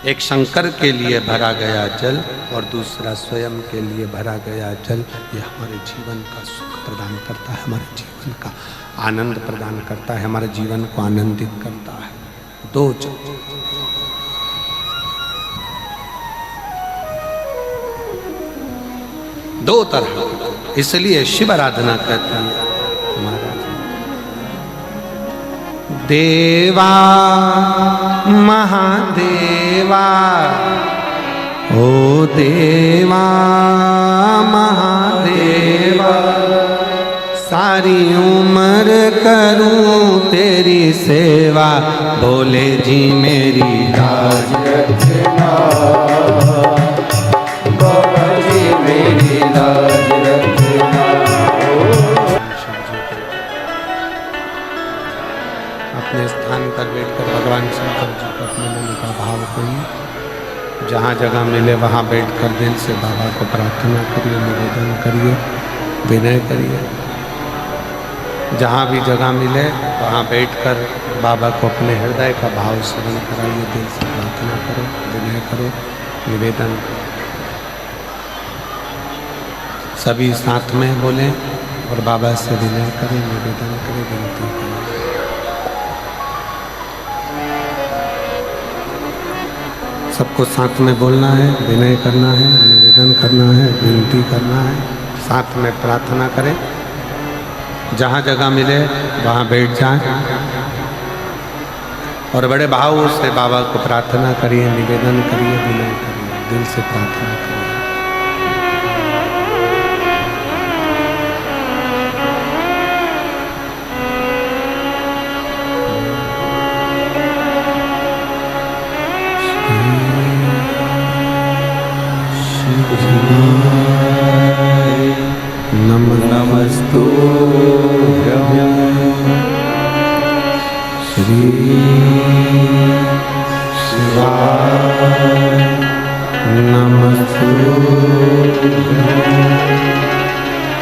एक शंकर के लिए भरा गया जल और दूसरा स्वयं के लिए भरा गया जल, ये हमारे जीवन का सुख प्रदान करता है, हमारे जीवन का आनंद प्रदान करता है, हमारे जीवन को आनंदित करता है। 2 जल, दो तरह, इसलिए शिव आराधना कहते हैं महाराज। देवा महादेवा, ओ देवा महादेवा, सारी उम्र करूं तेरी सेवा, भोले जी मेरी लाज रखना, बाबा जी मेरी लाज रखना। अपने स्थान पर बैठकर भगवान शंकर जी को अपने मन का भाव करिए, जहाँ जगह मिले वहाँ बैठकर दिल से बाबा को प्रार्थना करिए, निवेदन करिए, विनय करिए। जहाँ भी जगह मिले वहाँ बैठकर बाबा को अपने हृदय का भाव स्मरण कराइए, दिल से प्रार्थना करो, विनय करो, निवेदन करो। सभी साथ में बोलें और बाबा से विनय करें, निवेदन करें, विनती करें। सबको साथ में बोलना है, विनय करना है, निवेदन करना है, विनती करना है, साथ में प्रार्थना करें। जहाँ जगह मिले वहाँ बैठ जाएं और बड़े भाव से बाबा को प्रार्थना करिए, निवेदन करिए, विनय करिए, दिल से प्रार्थना करिए। नमस्तुभ्यं श्री शिवाय नमस्तुभ्यं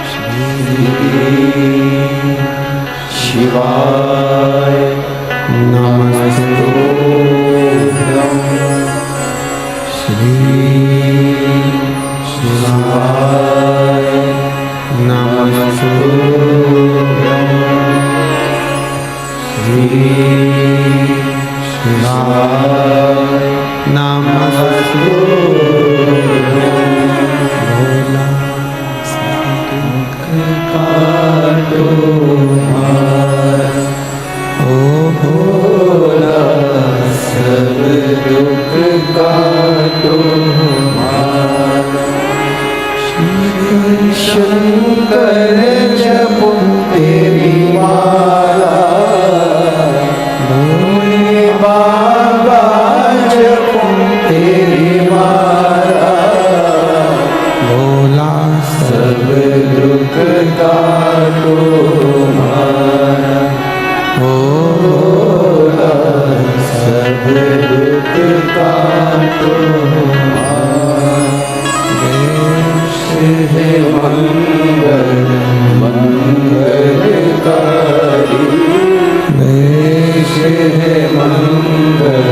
श्री शिवाय नमस्तुभ्यं श्री शिवाय नमस्तुभ्यं श्री शिवाय नमस्तुभ्यं भोला शंकर काटो मार ओ भोला सब दुख काटो मार शंकर जपो तेरी माला भोले बाबा जपो तेरी माला भोला सब दुख काटो मारा ओ भोला सब दुख काटो मारा देश है मंगल मंगलकारी देश है मंगल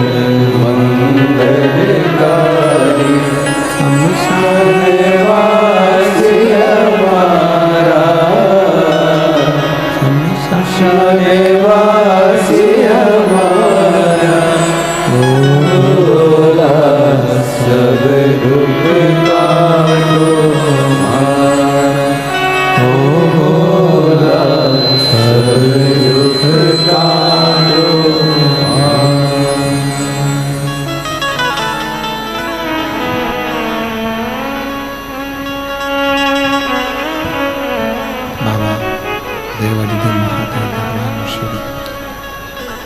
मंगलकारी शमशानवासी हमारा शमशानवासी हमारा भोला सब दुख काटो मारा ओ भोला सब दुख काटो मारा। बाबा देवादिदेव महादेव भगवान शिव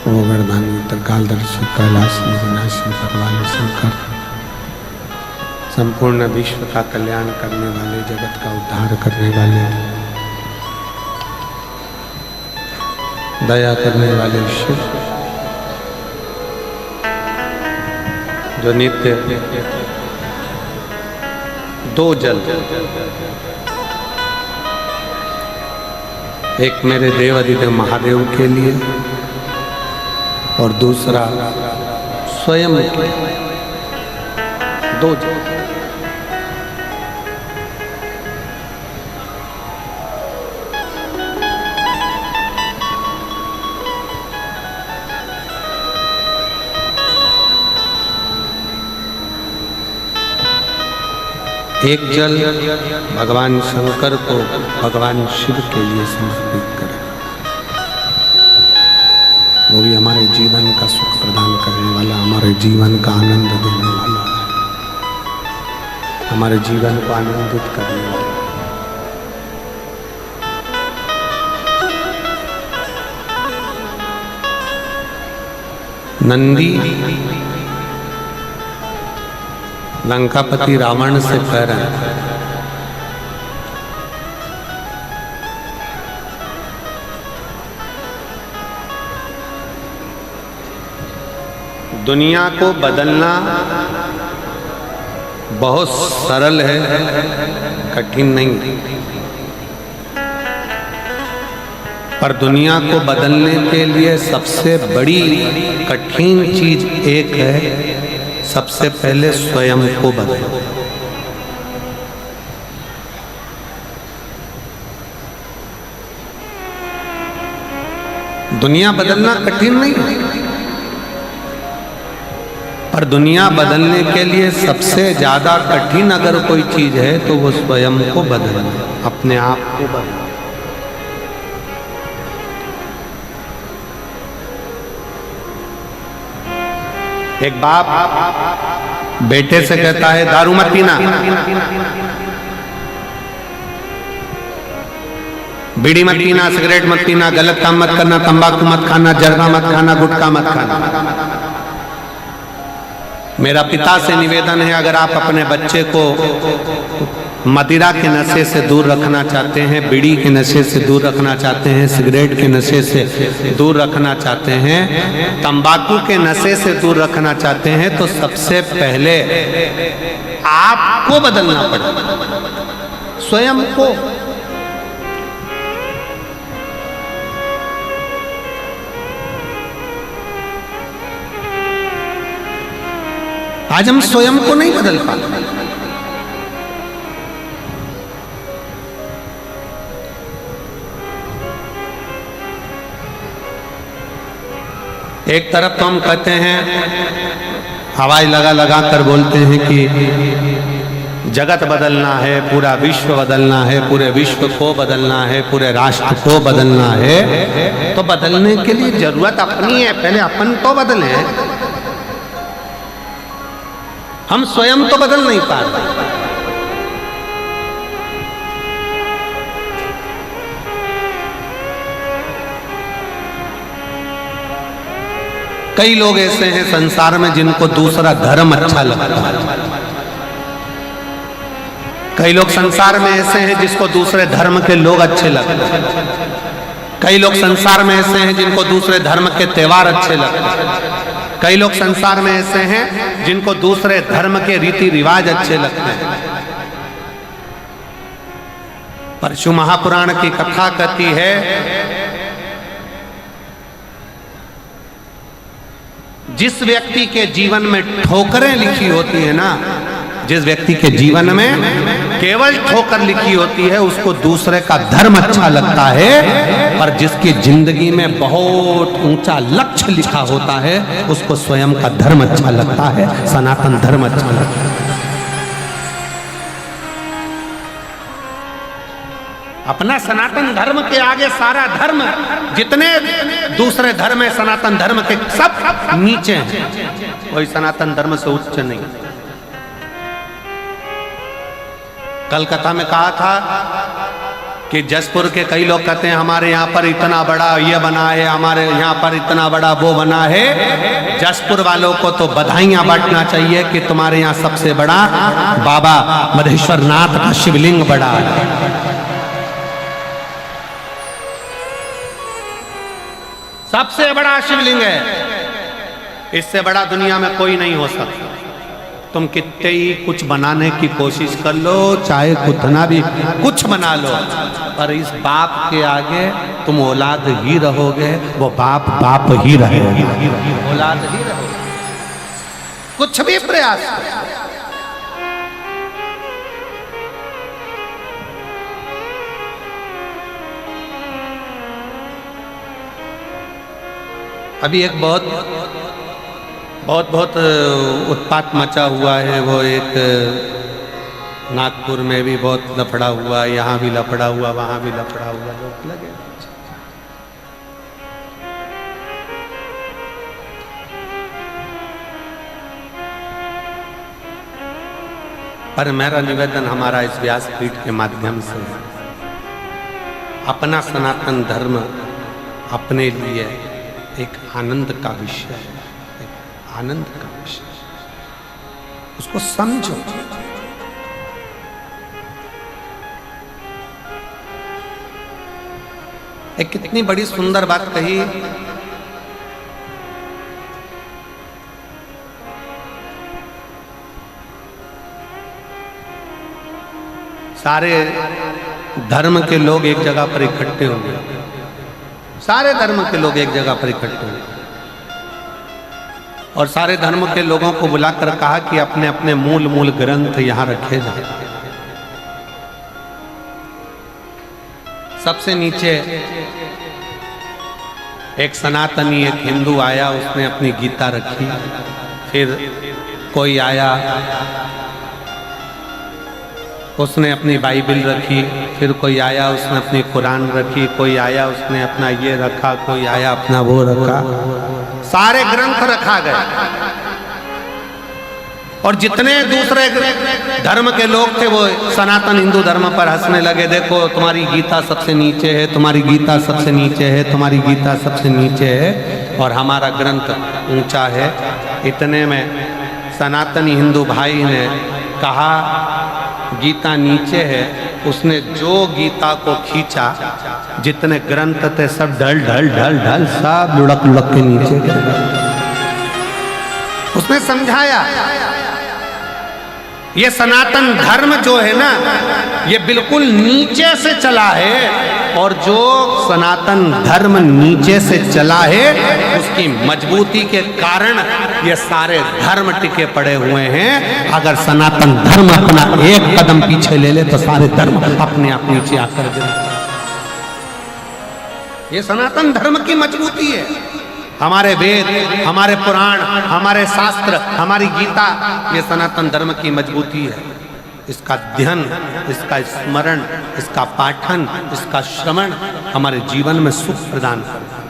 ओ गर्दानी त्रिकालदर्शी कैलाशी विनाशी भगवान शंकर संपूर्ण विश्व का कल्याण करने वाले, जगत का उद्धार करने वाले, दया करने वाले शिव जो नित्य दो जल, एक मेरे देवादिदेव महादेव के लिए और दूसरा स्वयं के लिए, दो जल। एक जल भगवान शंकर को भगवान शिव के लिए समर्पित करें, वो भी हमारे जीवन का सुख प्रदान करने वाला, हमारे जीवन का आनंद देने वाला, हमारे जीवन को आनंदित करने वाला। नंदी लंकापति रावण से कह रहे हैं, दुनिया को बदलना बहुत सरल है, कठिन नहीं। पर दुनिया को बदलने के लिए सबसे बड़ी कठिन चीज एक है, सबसे पहले स्वयं को बदलो। दुनिया बदलना कठिन नहीं, पर दुनिया बदलने के लिए सबसे ज्यादा कठिन अगर कोई चीज है तो वो स्वयं को बदलना, अपने आप को बदलना। एक बाप बेटे से कहता है दारू मत पीना, बीड़ी मत पीना, सिगरेट मत पीना, गलत काम मत करना, तंबाकू मत खाना, जर्दा मत खाना, गुटखा मत खाना। मेरा पिता से निवेदन है, अगर आप अपने बच्चे को मदिरा के नशे से दूर रखना चाहते हैं, बीड़ी के नशे से दूर रखना चाहते हैं, सिगरेट के नशे से दूर रखना चाहते हैं, तंबाकू के नशे से दूर रखना चाहते हैं, तो सबसे पहले आपको बदलना पड़ेगा, स्वयं को। आज हम स्वयं को नहीं बदल पाते। एक तरफ तो हम कहते हैं, हवाई लगा कर बोलते हैं कि जगत बदलना है, पूरा विश्व बदलना है, पूरे विश्व को बदलना है, पूरे राष्ट्र को बदलना है। तो बदलने के लिए जरूरत अपनी है, पहले अपन तो बदले। हम स्वयं तो बदल नहीं पा रहे। कई लोग ऐसे हैं संसार में जिनको दूसरा धर्म अच्छा लगता है। कई लोग संसार में ऐसे हैं जिसको दूसरे धर्म के लोग अच्छे लगते हैं। कई लोग संसार में ऐसे हैं जिनको दूसरे धर्म के त्योहार अच्छे लगते हैं। कई लोग संसार में ऐसे हैं जिनको दूसरे धर्म के रीति रिवाज अच्छे लगते हैं। परशु महापुराण की कथा कहती है, जिस व्यक्ति के जीवन में ठोकरें लिखी होती है ना, जिस व्यक्ति के जीवन में केवल ठोकर लिखी होती है, उसको दूसरे का धर्म अच्छा लगता है। पर जिसकी जिंदगी में बहुत ऊंचा लक्ष्य लिखा होता है, उसको स्वयं का धर्म अच्छा लगता है, सनातन धर्म अच्छा लगता है। अपना सनातन धर्म के आगे सारा धर्म, जितने दूसरे धर्म है सनातन धर्म के, सब नीचे हैं। कोई सनातन धर्म से उच्च नहीं। कलकत्ता में कहा था कि जसपुर के कई लोग कहते हैं हमारे यहाँ पर इतना बड़ा ये बना है, हमारे यहाँ पर इतना बड़ा वो बना है। जसपुर वालों को तो बधाइयां बांटना चाहिए कि तुम्हारे यहाँ सबसे बड़ा बाबा मधेश्वर नाथ का शिवलिंग बड़ा है। सबसे बड़ा शिवलिंग है, इससे बड़ा दुनिया में कोई नहीं हो सकता। तुम कितने ही कुछ बनाने की कोशिश कर लो, चाहे कितना भी कुछ बना लो, पर इस बाप के आगे तुम औलाद ही रहोगे। वो बाप बाप ही रहेगा, औलाद ही रहोगे, कुछ भी प्रयास करो। अभी एक बहुत उत्पात मचा हुआ है। वो एक नागपुर में भी बहुत लफड़ा हुआ, यहाँ भी लफड़ा हुआ, वहाँ भी लफड़ा हुआ, लोग लगे। पर मेरा निवेदन हमारा इस व्यासपीठ के माध्यम से, अपना सनातन धर्म अपने लिए एक आनंद का विषय है, एक आनंद का विषय, उसको समझो। एक कितनी बड़ी सुंदर बात कही, सारे धर्म के लोग एक जगह पर इकट्ठे होंगे, सारे धर्म के लोग एक जगह पर इकट्ठे हुए और सारे धर्म के लोगों को बुलाकर कहा कि अपने अपने मूल ग्रंथ यहां रखे जाए। सबसे नीचे एक सनातनी, एक हिंदू आया, उसने अपनी गीता रखी। फिर कोई आया, उसने अपनी बाइबल रखी। फिर कोई आया, उसने अपनी कुरान रखी। कोई आया, उसने अपना ये रखा। कोई आया, अपना वो रखा। सारे ग्रंथ रखा गया और जितने दूसरे धर्म के लोग थे वो सनातन हिंदू धर्म पर हंसने लगे। देखो तुम्हारी गीता सबसे नीचे है, तुम्हारी गीता सबसे नीचे है, तुम्हारी गीता सबसे नीचे है और हमारा ग्रंथ ऊंचा है। इतने में सनातनी हिंदू भाई ने कहा गीता नीचे है। उसने जो गीता को खींचा, जितने ग्रंथ थे सब ढल ढल ढल ढल सब लुढ़क लुढ़क के नीचे गिर गए। उसने समझाया ये सनातन धर्म जो है ना, ये बिल्कुल नीचे से चला है, और जो सनातन धर्म नीचे से चला है उसकी मजबूती के कारण ये सारे धर्म टिके पड़े हुए हैं। अगर सनातन धर्म अपना एक कदम पीछे ले ले तो सारे धर्म अपने आप नीचे आकर गिर। ये सनातन धर्म की मजबूती है। हमारे वेद, हमारे पुराण, हमारे शास्त्र, हमारी गीता, ये सनातन धर्म की मजबूती है। इसका अध्ययन, इसका स्मरण, इसका पाठन, इसका श्रवण हमारे जीवन में सुख प्रदान करता है,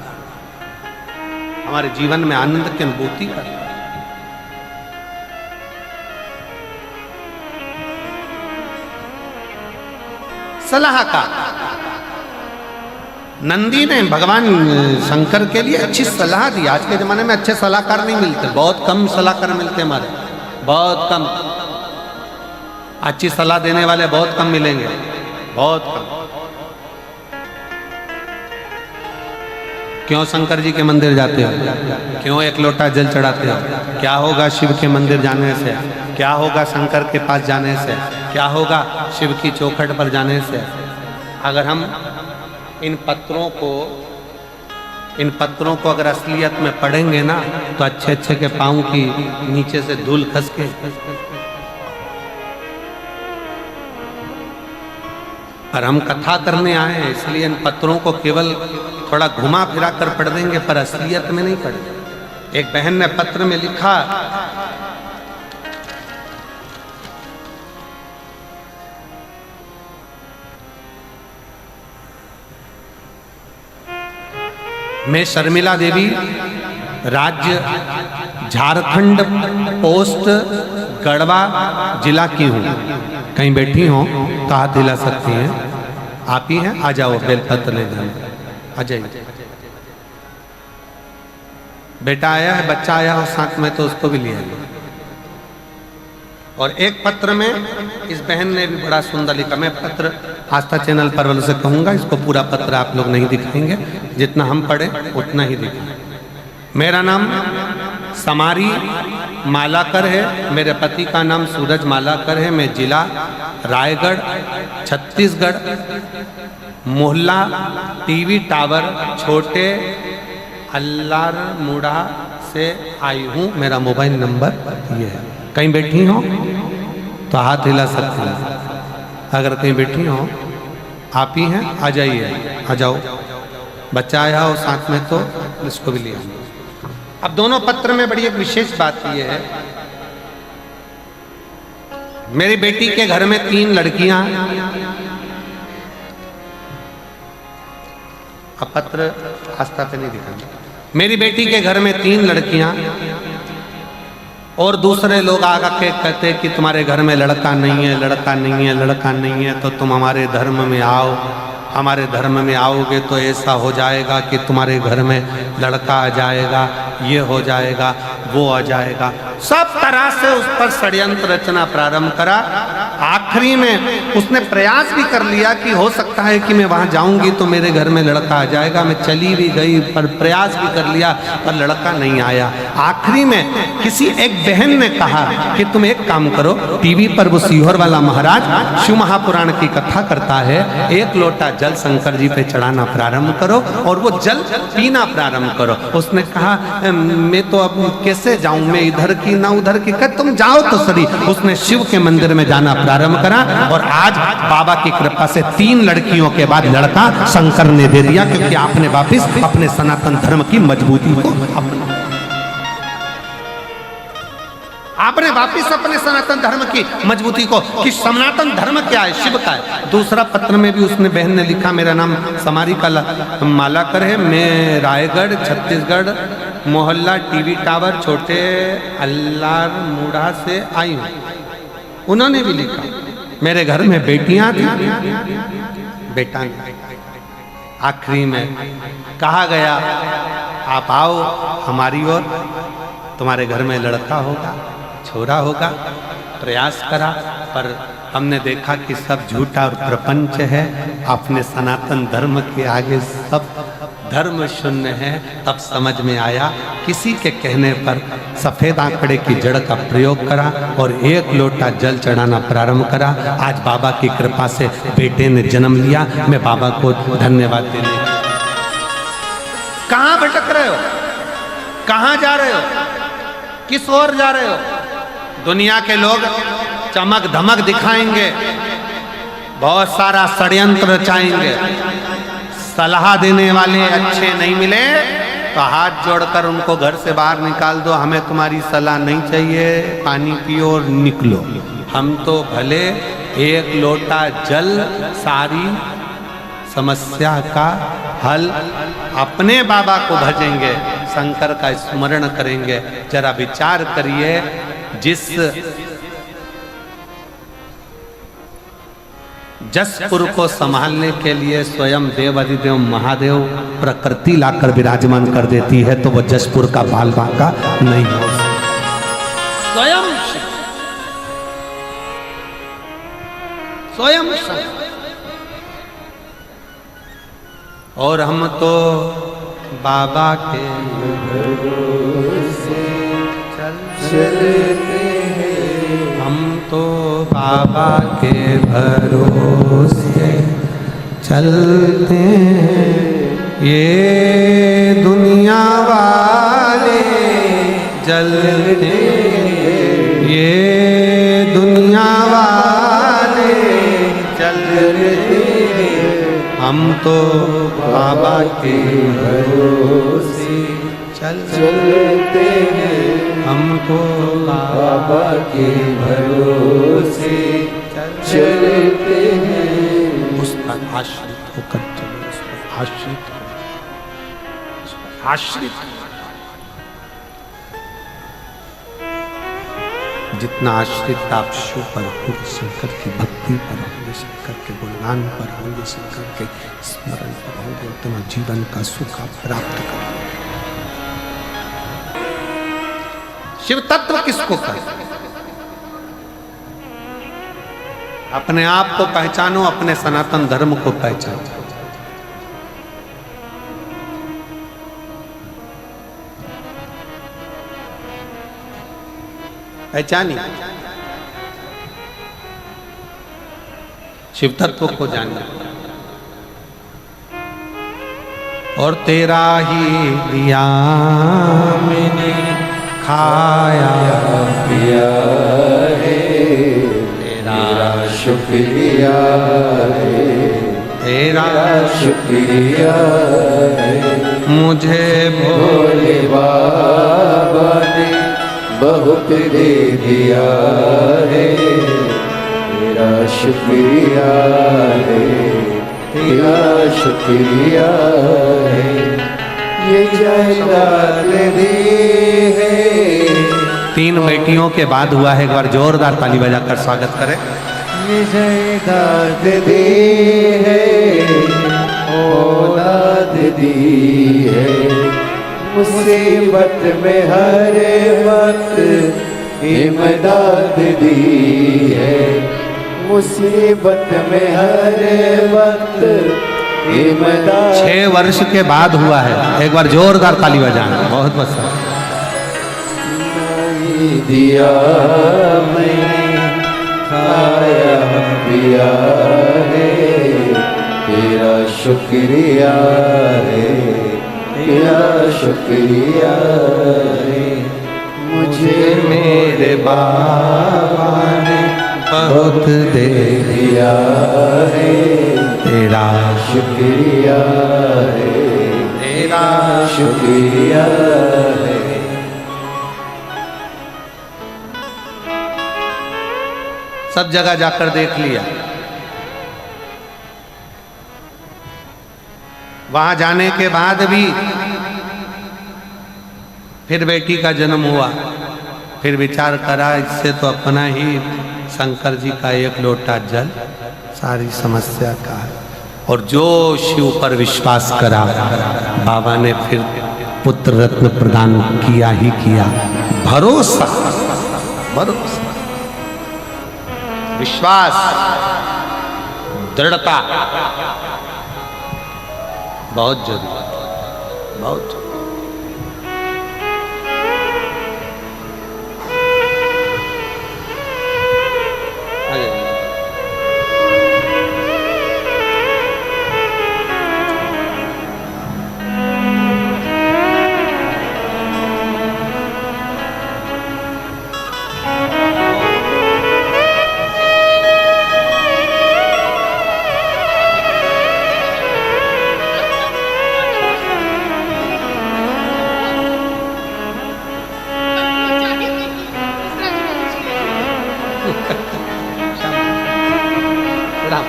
हमारे जीवन में आनंद की अनुभूति करता है। सलाहकार नंदी ने भगवान शंकर के लिए अच्छी सलाह दी। आज के जमाने में अच्छे सलाहकार नहीं मिलते, बहुत कम सलाहकार मिलते हमारे, बहुत कम। अच्छी सलाह देने वाले बहुत कम मिलेंगे, बहुत कम। क्यों शंकर जी के मंदिर जाते हो? क्यों एक लोटा जल चढ़ाते हो? क्या होगा शिव के मंदिर जाने से? क्या होगा शंकर के पास जाने से? क्या होगा शिव की चौखट पर जाने से? अगर हम इन पत्रों को अगर असलियत में पढ़ेंगे ना, तो अच्छे अच्छे के पाँव की नीचे से धूल खस के, पर हम कथा करने आए हैं, इसलिए इन पत्रों को केवल थोड़ा घुमा फिरा कर पढ़ देंगे, पर असलियत में नहीं पढ़ेंगे। एक बहन ने पत्र में लिखा, मैं शर्मिला देवी, राज्य झारखंड, पोस्ट गढ़वा जिला की हूँ। कहीं बैठी हो तो हाथ दिला सकती हैं। आप ही हैं? आ जाओ, बेलपत्र ले जाओ, आ जाइए। बेटा आया है, बच्चा आया हो साथ में, तो उसको भी लिया। और एक पत्र में इस बहन ने भी बड़ा सुंदर लिखा। मैं पत्र आस्था चैनल पर वालों से कहूँगा, इसको पूरा पत्र आप लोग नहीं दिखाएंगे, जितना हम पढ़े उतना ही दिखाएं। मेरा नाम समारी मालाकर है, मेरे पति का नाम सूरज मालाकर है। मैं जिला रायगढ़, छत्तीसगढ़, मोहल्ला टीवी टावर, छोटे अल्लारमुड़ा से आई हूँ। मेरा मोबाइल नंबर ये है। कहीं बैठी हो तो हाथ हिला सकते हैं। अगर कहीं बैठी हो, आप ही हैं, आ जाइए, आ जाओ। बच्चा आया हो साथ में तो इसको भी लिया। अब दोनों पत्र में बड़ी एक विशेष बात यह है, मेरी बेटी के घर में 3 लड़कियां। अब पत्र आस्था पे नहीं दिखाएंगे। मेरी बेटी के घर में 3 लड़कियां, और दूसरे लोग आकर के कहते कि तुम्हारे घर में लड़का नहीं है, लड़का नहीं है, लड़का नहीं है, तो तुम हमारे धर्म में आओ। हमारे धर्म में आओगे तो ऐसा हो जाएगा कि तुम्हारे घर में लड़का आ जाएगा, ये हो जाएगा, वो आ जाएगा। सब तरह से उस पर षड्यंत्र रचना प्रारंभ करा। आखिरी में उसने प्रयास भी कर लिया कि हो सकता है कि मैं वहां जाऊंगी तो मेरे घर में लड़का आ जाएगा। मैं चली भी गई, पर प्रयास भी कर लिया, पर लड़का नहीं आया। आखिरी में किसी एक बहन ने कहा कि तुम एक काम करो, टीवी पर वो सीहोर वाला महाराज शिव महापुराण की कथा करता है, एक लोटा जल शंकर जी पे चढ़ाना प्रारंभ करो और वो जल पीना प्रारंभ करो। उसने कहा मैं तो अब कैसे जाऊं, मैं इधर की ना उधर की। कह तुम जाओ तो सही। उसने शिव के मंदिर में जाना प्रारंभ करा, और आज बाबा की कृपा से 3 लड़कियों के बाद लड़का शंकर ने दे दिया, क्योंकि आपने वापिस अपने सनातन धर्म की मजबूती को अपना, आपने वापिस अपने सनातन धर्म की मजबूती को, कि सनातन धर्म क्या है, शिव का है। दूसरा पत्र में भी उसने बहन ने लिखा, मेरा नाम समारी का मालाकर है, मैं रायगढ़, छत्तीसगढ़, मोहल्ला टीवी टावर, छोटे अल्लारमुड़ा से आई हूँ। उन्होंने भी लिखा, मेरे घर में बेटियां थी, बेटा नहीं। आखिरी में कहा गया आप आओ हमारी ओर, तुम्हारे घर में लड़का होगा, छोरा होगा। प्रयास करा, पर हमने देखा कि सब झूठा और प्रपंच है। अपने सनातन धर्म के आगे सब धर्म शून्य है। तब समझ में आया किसी के कहने पर सफ़ेद आंकड़े की जड़ का प्रयोग करा और 1 लोटा जल चढ़ाना प्रारंभ करा। आज बाबा की कृपा से बेटे ने जन्म लिया। मैं बाबा को धन्यवाद देने। कहाँ भटक रहे हो, कहाँ जा रहे हो, किस ओर जा रहे हो? दुनिया के लोग चमक धमक दिखाएंगे, बहुत सारा षड्यंत्र रचाएंगे। सलाह देने वाले अच्छे नहीं मिले तो हाथ जोड़कर उनको घर से बाहर निकाल दो। हमें तुम्हारी सलाह नहीं चाहिए, पानी पियो और निकलो। हम तो भले 1 लोटा जल सारी समस्या का हल, अपने बाबा को भजेंगे, शंकर का स्मरण करेंगे। जरा विचार करिए, जिस जसपुर को संभालने के लिए स्वयं देव अधिदेव महादेव प्रकृति लाकर विराजमान कर देती है, तो वह जसपुर का बाल बांका नहीं हो स्वयं स्वयं। और हम तो बाबा के भरोसे चलते हैं, हम तो बाबा के भरोसे चलते हैं। ये दुनिया वाले जलते, ये दुनिया वाले जलते, हम तो बाबा के भरोसे चलते हैं, हमको बाबा के भरोसे चलते हैं। उस पर आश्रित होकर चलो, उस पर आश्रित हो, उस पर आश्रित हो। जितना आश्रित आप शिव पर होंगे, शंकर की भक्ति पर होंगे, शंकर के गुणगान पर होंगे, शंकर के स्मरण पर होंगे, उतना जीवन का सुख आप प्राप्त करेंगे। शिव तत्व किसको कहते? अपने आप को पहचानो, अपने सनातन धर्म को पहचानो। पहचानिए, शिव तत्व को जानिए और तेरा ही दिया मैंने खाया पिया है, तेरा शुक्रिया है, तेरा शुक्रिया है। मुझे भोले बाबा ने बहुत दे दिया है, तेरा शुक्रिया है, तेरा शुक्रिया है। ये जायदाद दी है। 3 बेटियों के बाद हुआ है, एक बार जोरदार ताली बजाकर स्वागत करें। ये जायदाद दी है, औलाद दी है, मुसीबत में हर वक्त इमदाद दी है, मुसीबत में हर वक्त इमदाद। 6 वर्ष के बाद हुआ है, एक बार जोरदार ताली बजाना। बहुत बहुत दिया मैंने खाया पिया है, तेरा शुक्रिया है, तेरा शुक्रिया है। मुझे मेरे बाबा ने बहुत दे दिया है, तेरा शुक्रिया है, तेरा शुक्रिया है। सब जगह जाकर देख लिया, वहां जाने के बाद भी फिर बेटी का जन्म हुआ। फिर विचार करा, इससे तो अपना ही शंकर जी का 1 लोटा जल सारी समस्या का है। और जो शिव पर विश्वास करा, बाबा ने फिर पुत्र रत्न प्रदान किया ही किया। भरोसा, भरोसा, विश्वास, दृढ़ता बहुत जरूरी, बहुत जरूरी। राम।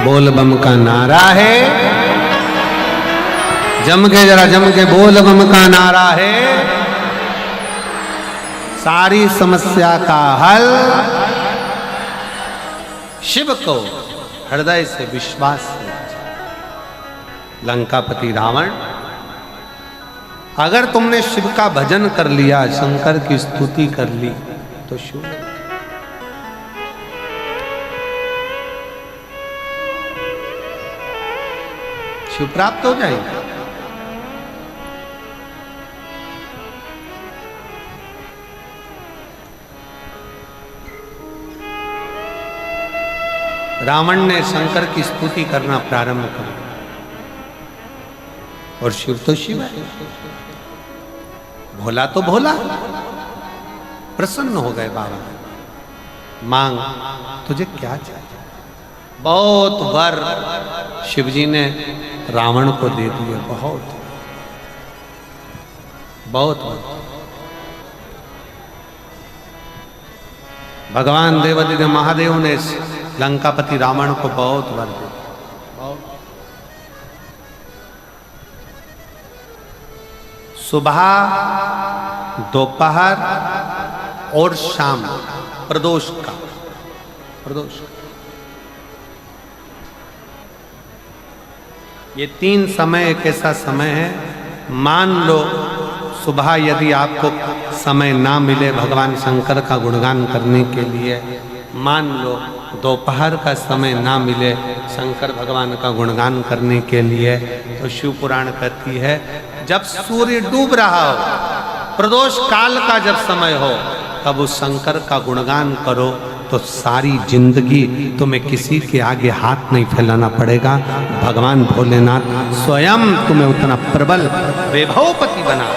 बोल बम का नारा है, जम के जरा जम के बोल बम का नारा है, सारी समस्या का हल शिव को हृदय से विश्वास से। लंकापति रावण, अगर तुमने शिव का भजन कर लिया, शंकर की स्तुति कर ली, तो शिव शिव प्राप्त हो जाएगा। रावण ने शंकर की स्तुति करना प्रारंभ कर, और शिव तो शिव है, भोला तो भोला। प्रसन्न हो गए बाबा, मांग तुझे क्या चाहिए। बहुत वर शिवजी ने रावण को दे दिए, बहुत बहुत वर। भगवान देवादिदेव महादेव ने लंकापति रावण को बहुत वर दिया। सुबह, दोपहर और शाम प्रदोष का, प्रदोष ये 3 समय एक ऐसा समय है, मान लो सुबह यदि आपको समय ना मिले भगवान शंकर का गुणगान करने के लिए, मान लो दोपहर का समय ना मिले शंकर भगवान का गुणगान करने के लिए, तो शिव पुराण कहती है जब सूर्य डूब रहा हो, प्रदोष काल का जब समय हो, तब उस शंकर का गुणगान करो, तो सारी जिंदगी तुम्हें किसी के आगे हाथ नहीं फैलाना पड़ेगा। भगवान भोलेनाथ स्वयं तुम्हें उतना प्रबल वैभवपति बना।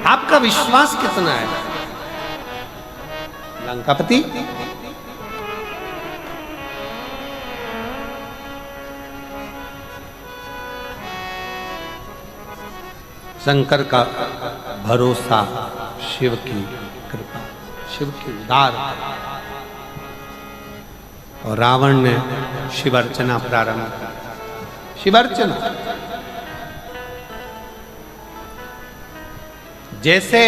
आपका विश्वास कितना है लंकापति? शंकर का भरोसा, शिव की कृपा, शिव की उदार। और रावण ने शिव अर्चना प्रारंभ की। शिव अर्चना जैसे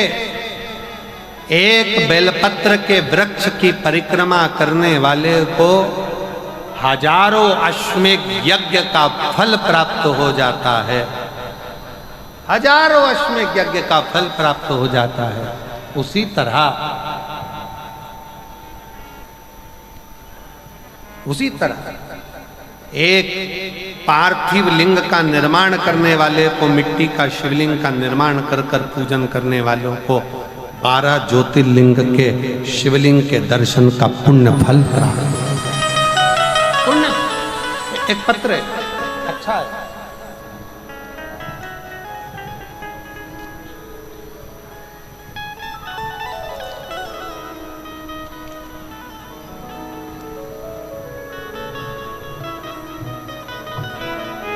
एक बेलपत्र के वृक्ष की परिक्रमा करने वाले को हजारों अश्वमेध यज्ञ का फल प्राप्त हो जाता है, हजारों अश्वमेध यज्ञ का फल प्राप्त हो जाता है, उसी तरह एक पार्थिव लिंग का निर्माण करने वाले को, मिट्टी का शिवलिंग का निर्माण कर कर पूजन करने वालों को 12 ज्योतिर्लिंग के शिवलिंग के दर्शन का पुण्य फल प्राप्त। पुण्य एक पत्र है, अच्छा है।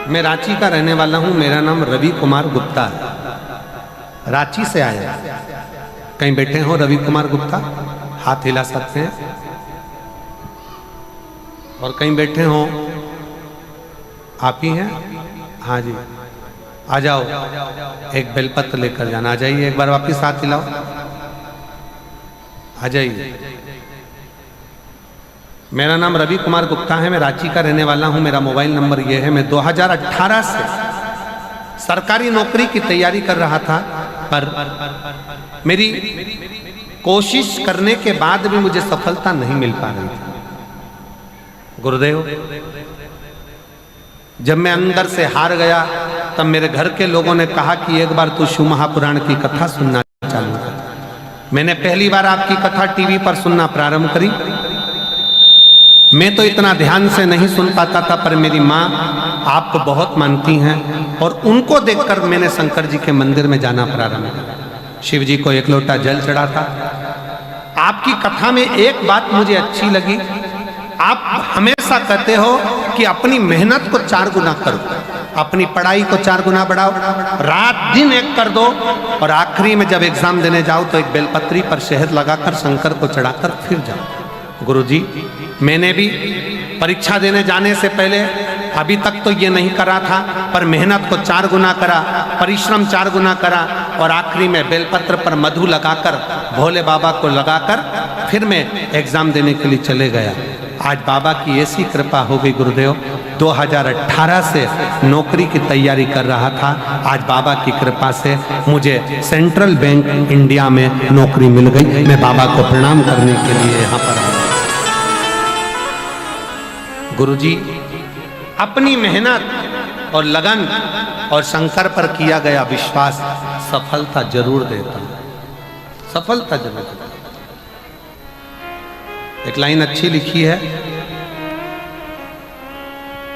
मैं रांची का रहने वाला हूं, मेरा नाम रवि कुमार गुप्ता है, रांची से आया। कहीं बैठे हो रवि कुमार गुप्ता? हाथ हिला सकते हैं। और कहीं बैठे हो? आप ही हैं? हाँ जी, आ जाओ, एक बेलपत्र लेकर जाना। आ जाइए, एक बार वापिस हाथ हिलाओ, आ जाइए। मेरा नाम रवि कुमार गुप्ता है, मैं रांची का रहने वाला हूं। मेरा मोबाइल नंबर यह है। मैं 2018 से सरकारी नौकरी की तैयारी कर रहा था, पर मेरी कोशिश करने के बाद भी मुझे सफलता नहीं मिल पा रही थी। गुरुदेव, जब मैं अंदर से हार गया, तब मेरे घर के लोगों ने कहा कि एक बार तू शिव महापुराण की कथा सुनना चालू कर। मैंने पहली बार आपकी कथा टीवी पर सुनना प्रारंभ करी। मैं तो इतना ध्यान से नहीं सुन पाता था, पर मेरी माँ आपको बहुत मानती हैं और उनको देखकर मैंने शंकर जी के मंदिर में जाना प्रारंभ किया। शिव जी को एक लोटा जल चढ़ाता। आपकी कथा में एक बात मुझे अच्छी लगी, आप हमेशा कहते हो कि अपनी मेहनत को 4 गुना करो, अपनी पढ़ाई को 4 गुना बढ़ाओ, रात दिन एक कर दो और आखिरी में जब एग्जाम देने जाओ तो एक बेलपत्री पर शहद लगाकर शंकर को चढ़ाकर फिर जाओ। गुरुजी, मैंने भी परीक्षा देने जाने से पहले अभी तक तो ये नहीं करा था, पर मेहनत को 4 गुना करा, परिश्रम 4 गुना करा और आखिरी में बेलपत्र पर मधु लगाकर भोले बाबा को लगाकर फिर मैं एग्जाम देने के लिए चले गया। आज बाबा की ऐसी कृपा हो गई गुरुदेव, 2018 से नौकरी की तैयारी कर रहा था, आज बाबा की कृपा से मुझे सेंट्रल बैंक इंडिया में नौकरी मिल गई। मैं बाबा को प्रणाम करने के लिए यहाँ पर आया। गुरुजी, अपनी मेहनत और लगन और शंकर पर किया गया विश्वास सफलता जरूर देता है, सफलता जरूर देता है। एक लाइन अच्छी लिखी है,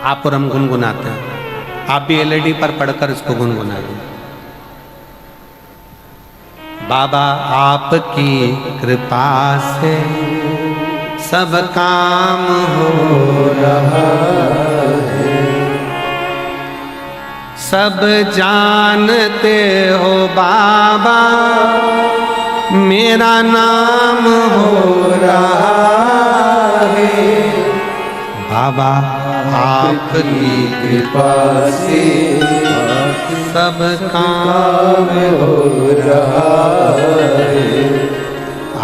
आप और हम गुनगुनाते हैं, आप भी एलईडी पर पढ़कर इसको गुनगुनाइए। बाबा आपकी कृपा से सब काम हो रहा है, सब जानते हो बाबा मेरा नाम हो रहा है। बाबा आपकी कृपा से सब काम हो रहा है,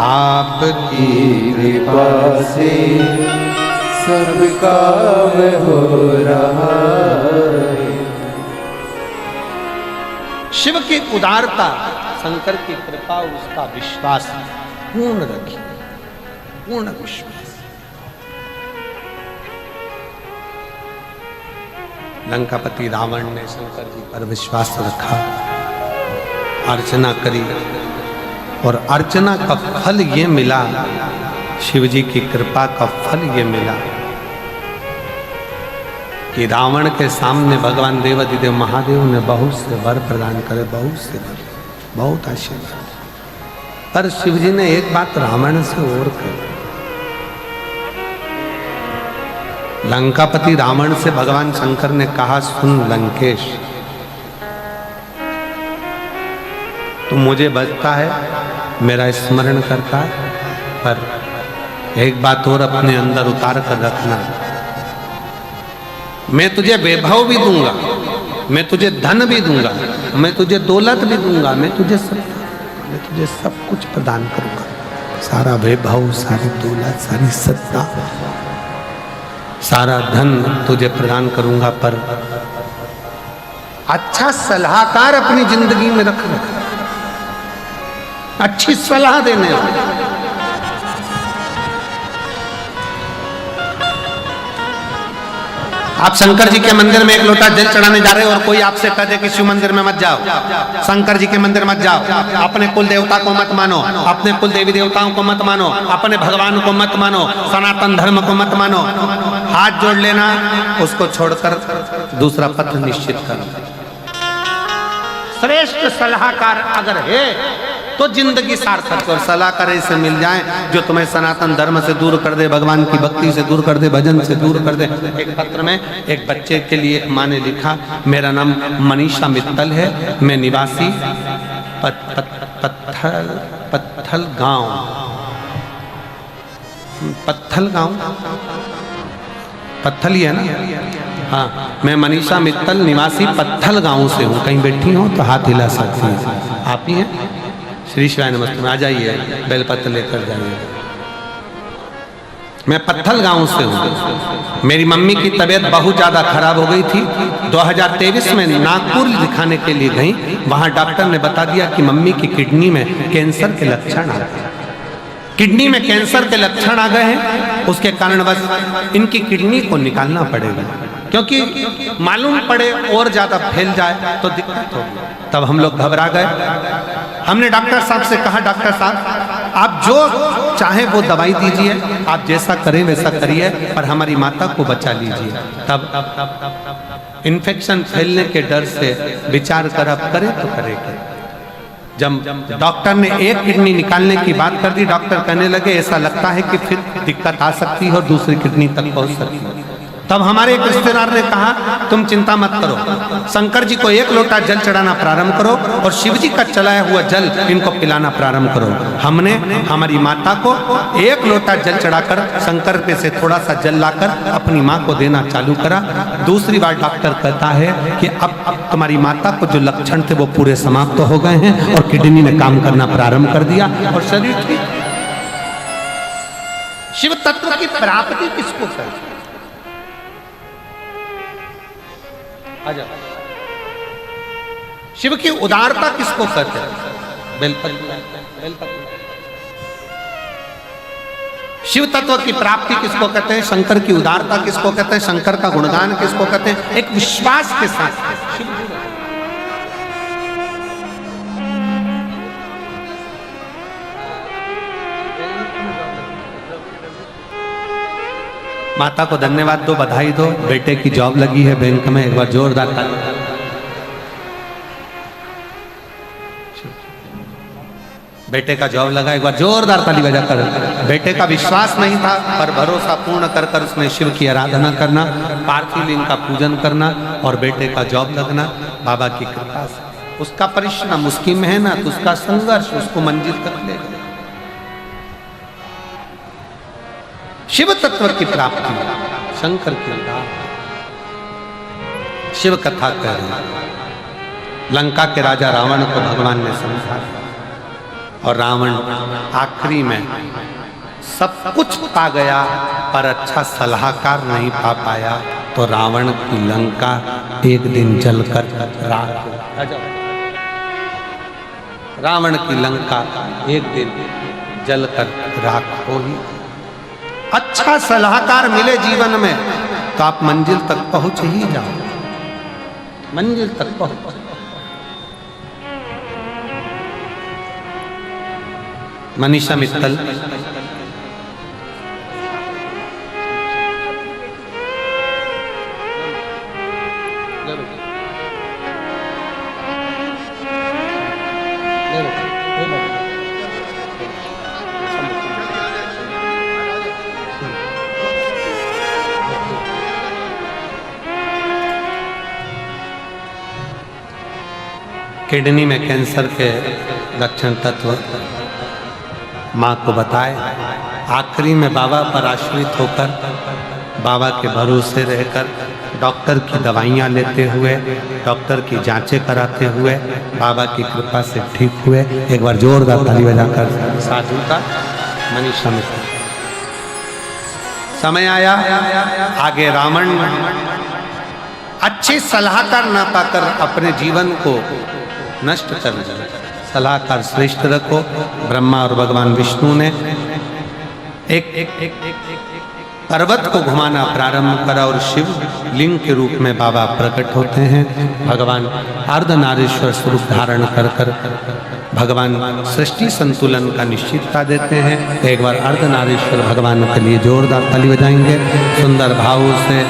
आपकी कृपा से सब काम हो रहा है। शिव की उदारता, शंकर की कृपा, उसका विश्वास पूर्ण रखिए, पूर्ण विश्वास। लंकापति रावण ने शंकर जी पर विश्वास रखा, अर्चना करी और अर्चना का फल ये मिला, शिव जी की कृपा का फल ये मिला कि रावण के सामने भगवान देवाधिदेव महादेव ने बहुत से वर प्रदान करे, बहुत से वर, बहुत आशीर्वाद। पर शिव जी ने एक बात रावण से और कही। लंकापति रावण से भगवान शंकर ने कहा, सुन लंकेश, तू मुझे बचता है, मेरा स्मरण करता है, पर एक बात और अपने अंदर उतार कर रखना, मैं तुझे वैभव भी दूंगा, मैं तुझे धन भी दूंगा, मैं तुझे दौलत भी दूंगा, मैं तुझे सब कुछ प्रदान करूंगा, सारा वैभव, सारी दौलत, सारी सत्ता, सारा धन तुझे प्रदान करूंगा, पर अच्छा सलाहकार अपनी जिंदगी में रखना, अच्छी सलाह देने वाला। आप शंकर जी के मंदिर में एक लोटा जल चढ़ाने जा रहे हो और कोई आपसे कह दे कि शिव मंदिर में मत जाओ, शंकर जी के मंदिर मत जाओ, अपने कुल देवता को मत मानो, अपने कुल देवी देवताओं को मत मानो, अपने भगवान को मत मानो, सनातन धर्म को मत मानो, हाथ जोड़ लेना, उसको छोड़कर दूसरा पथ निश्चित करो। श्रेष्ठ सलाहकार अगर है तो जिंदगी सार्थक, और सलाहकार ऐसे मिल जाए जो तुम्हें सनातन धर्म से दूर कर दे, भगवान की भक्ति से दूर कर दे, भजन से दूर कर दे। एक पत्र में एक बच्चे के लिए एक माँ ने लिखा, मेरा नाम मनीषा मित्तल है, मैं निवासी पत्थल गांव, पत्थल ही है ना, हाँ, मैं मनीषा मित्तल निवासी पत्थल गांव से हूँ। कहीं बैठी हो तो हाथ हिला सकती हैं, आप ही हैं? श्री शिवाय नमस्ते में आ जाइए, बेलपत्र लेकर जाइए। मैं पत्थल गांव से हूँ। मेरी मम्मी की तबीयत बहुत ज़्यादा खराब हो गई थी। 2023 में नागपुर दिखाने के लिए गई, वहाँ डॉक्टर ने बता दिया कि मम्मी की किडनी में कैंसर के लक्षण आ गए, किडनी में कैंसर के लक्षण आ गए हैं, उसके कारण बस इनकी किडनी को निकालना पड़ेगा। क्योंकि मालूम पड़े और ज्यादा फैल जाए तो दिक्कत होगी। तब हम लोग घबरा गए। हमने डॉक्टर साहब से कहा, डॉक्टर साहब आप जो चाहे वो दवाई दीजिए, आप जैसा करें वैसा करिए, पर हमारी माता को बचा लीजिए। तब इन्फेक्शन फैलने के डर से विचार कर अब करे तो करे क्या। जब डॉक्टर ने एक किडनी निकालने की बात कर दी, डॉक्टर कहने लगे ऐसा लगता है कि फिर दिक्कत आ सकती है और दूसरी किडनी तक पहुंच सकती है। तब हमारे एक रिश्तेदार ने कहा तुम चिंता मत करो, शंकर जी को 1 लोटा जल चढ़ाना प्रारंभ करो और शिव जी का चलाया हुआ जल इनको पिलाना प्रारंभ करो। हमने हमारी माता को 1 लोटा जल चढ़ाकर शंकर पे से थोड़ा सा जल लाकर अपनी माँ को देना चालू करा। दूसरी बार डॉक्टर कहता है कि अब तुम्हारी माता को जो लक्षण थे वो पूरे समाप्त हो गए हैं और किडनी ने काम करना प्रारंभ कर दिया और शरीर ठीक। शिव तत्व की प्राप्ति किसको कहते हैं? शिव की उदारता किसको कहते हैं? बेलपत्र। शिव तत्व की प्राप्ति किसको कहते हैं? शंकर की उदारता किसको कहते हैं? शंकर का गुणगान किसको कहते हैं? एक विश्वास के साथ शिव माता को धन्यवाद दो, बधाई दो, बेटे की जॉब लगी है बैंक में, एक बार जोरदार ताली। बेटे का जॉब लगा, एक बार जोरदार ताली बजाकर। बेटे का विश्वास नहीं था पर भरोसा पूर्ण कर कर उसने शिव की आराधना करना, पार्थिव लिंग का पूजन करना और बेटे का जॉब लगना बाबा की कृपा से। उसका परिश्रम, उसकी मेहनत, उसका संघर्ष उसको मंजिल तक ले गया। शिव तत्व की प्राप्ति, शंकर की उदारता। शिव कथा कह रहे हैं। लंका के राजा रावण को भगवान ने समझाया और रावण आखिरी में सब कुछ पा गया पर अच्छा सलाहकार नहीं पा पाया, तो रावण की लंका एक दिन जलकर राख हो। रावण की लंका एक दिन जलकर राख हो ही। अच्छा सलाहकार मिले जीवन में तो आप मंजिल तक पहुंच ही जाओ, मंजिल तक पहुंच। मनीषा मित्तल किडनी में कैंसर के लक्षण तत्व माँ को बताए। आखिरी में बाबा पर आश्रित होकर, बाबा के भरोसे रहकर, डॉक्टर की दवाइयाँ लेते हुए, डॉक्टर की जांचें कराते हुए बाबा की कृपा से ठीक हुए। एक बार जोरदार ताली बजाकर साधु का मनीषा मित्तल। समय आया, आगे रावण अच्छे सलाहकार ना पाकर अपने जीवन को नष्ट कर दिया। सलाहकार श्रेष्ठ रखो। ब्रह्मा और भगवान विष्णु ने एक पर्वत को घुमाना प्रारंभ करा और शिव लिंग के रूप में बाबा प्रकट होते हैं। भगवान अर्धनारीश्वर स्वरूप धारण कर कर भगवान सृष्टि संतुलन का निश्चितता देते हैं। एक बार अर्धनारीश्वर भगवान के लिए जोरदार ताली बजाएंगे। सुंदर भाव से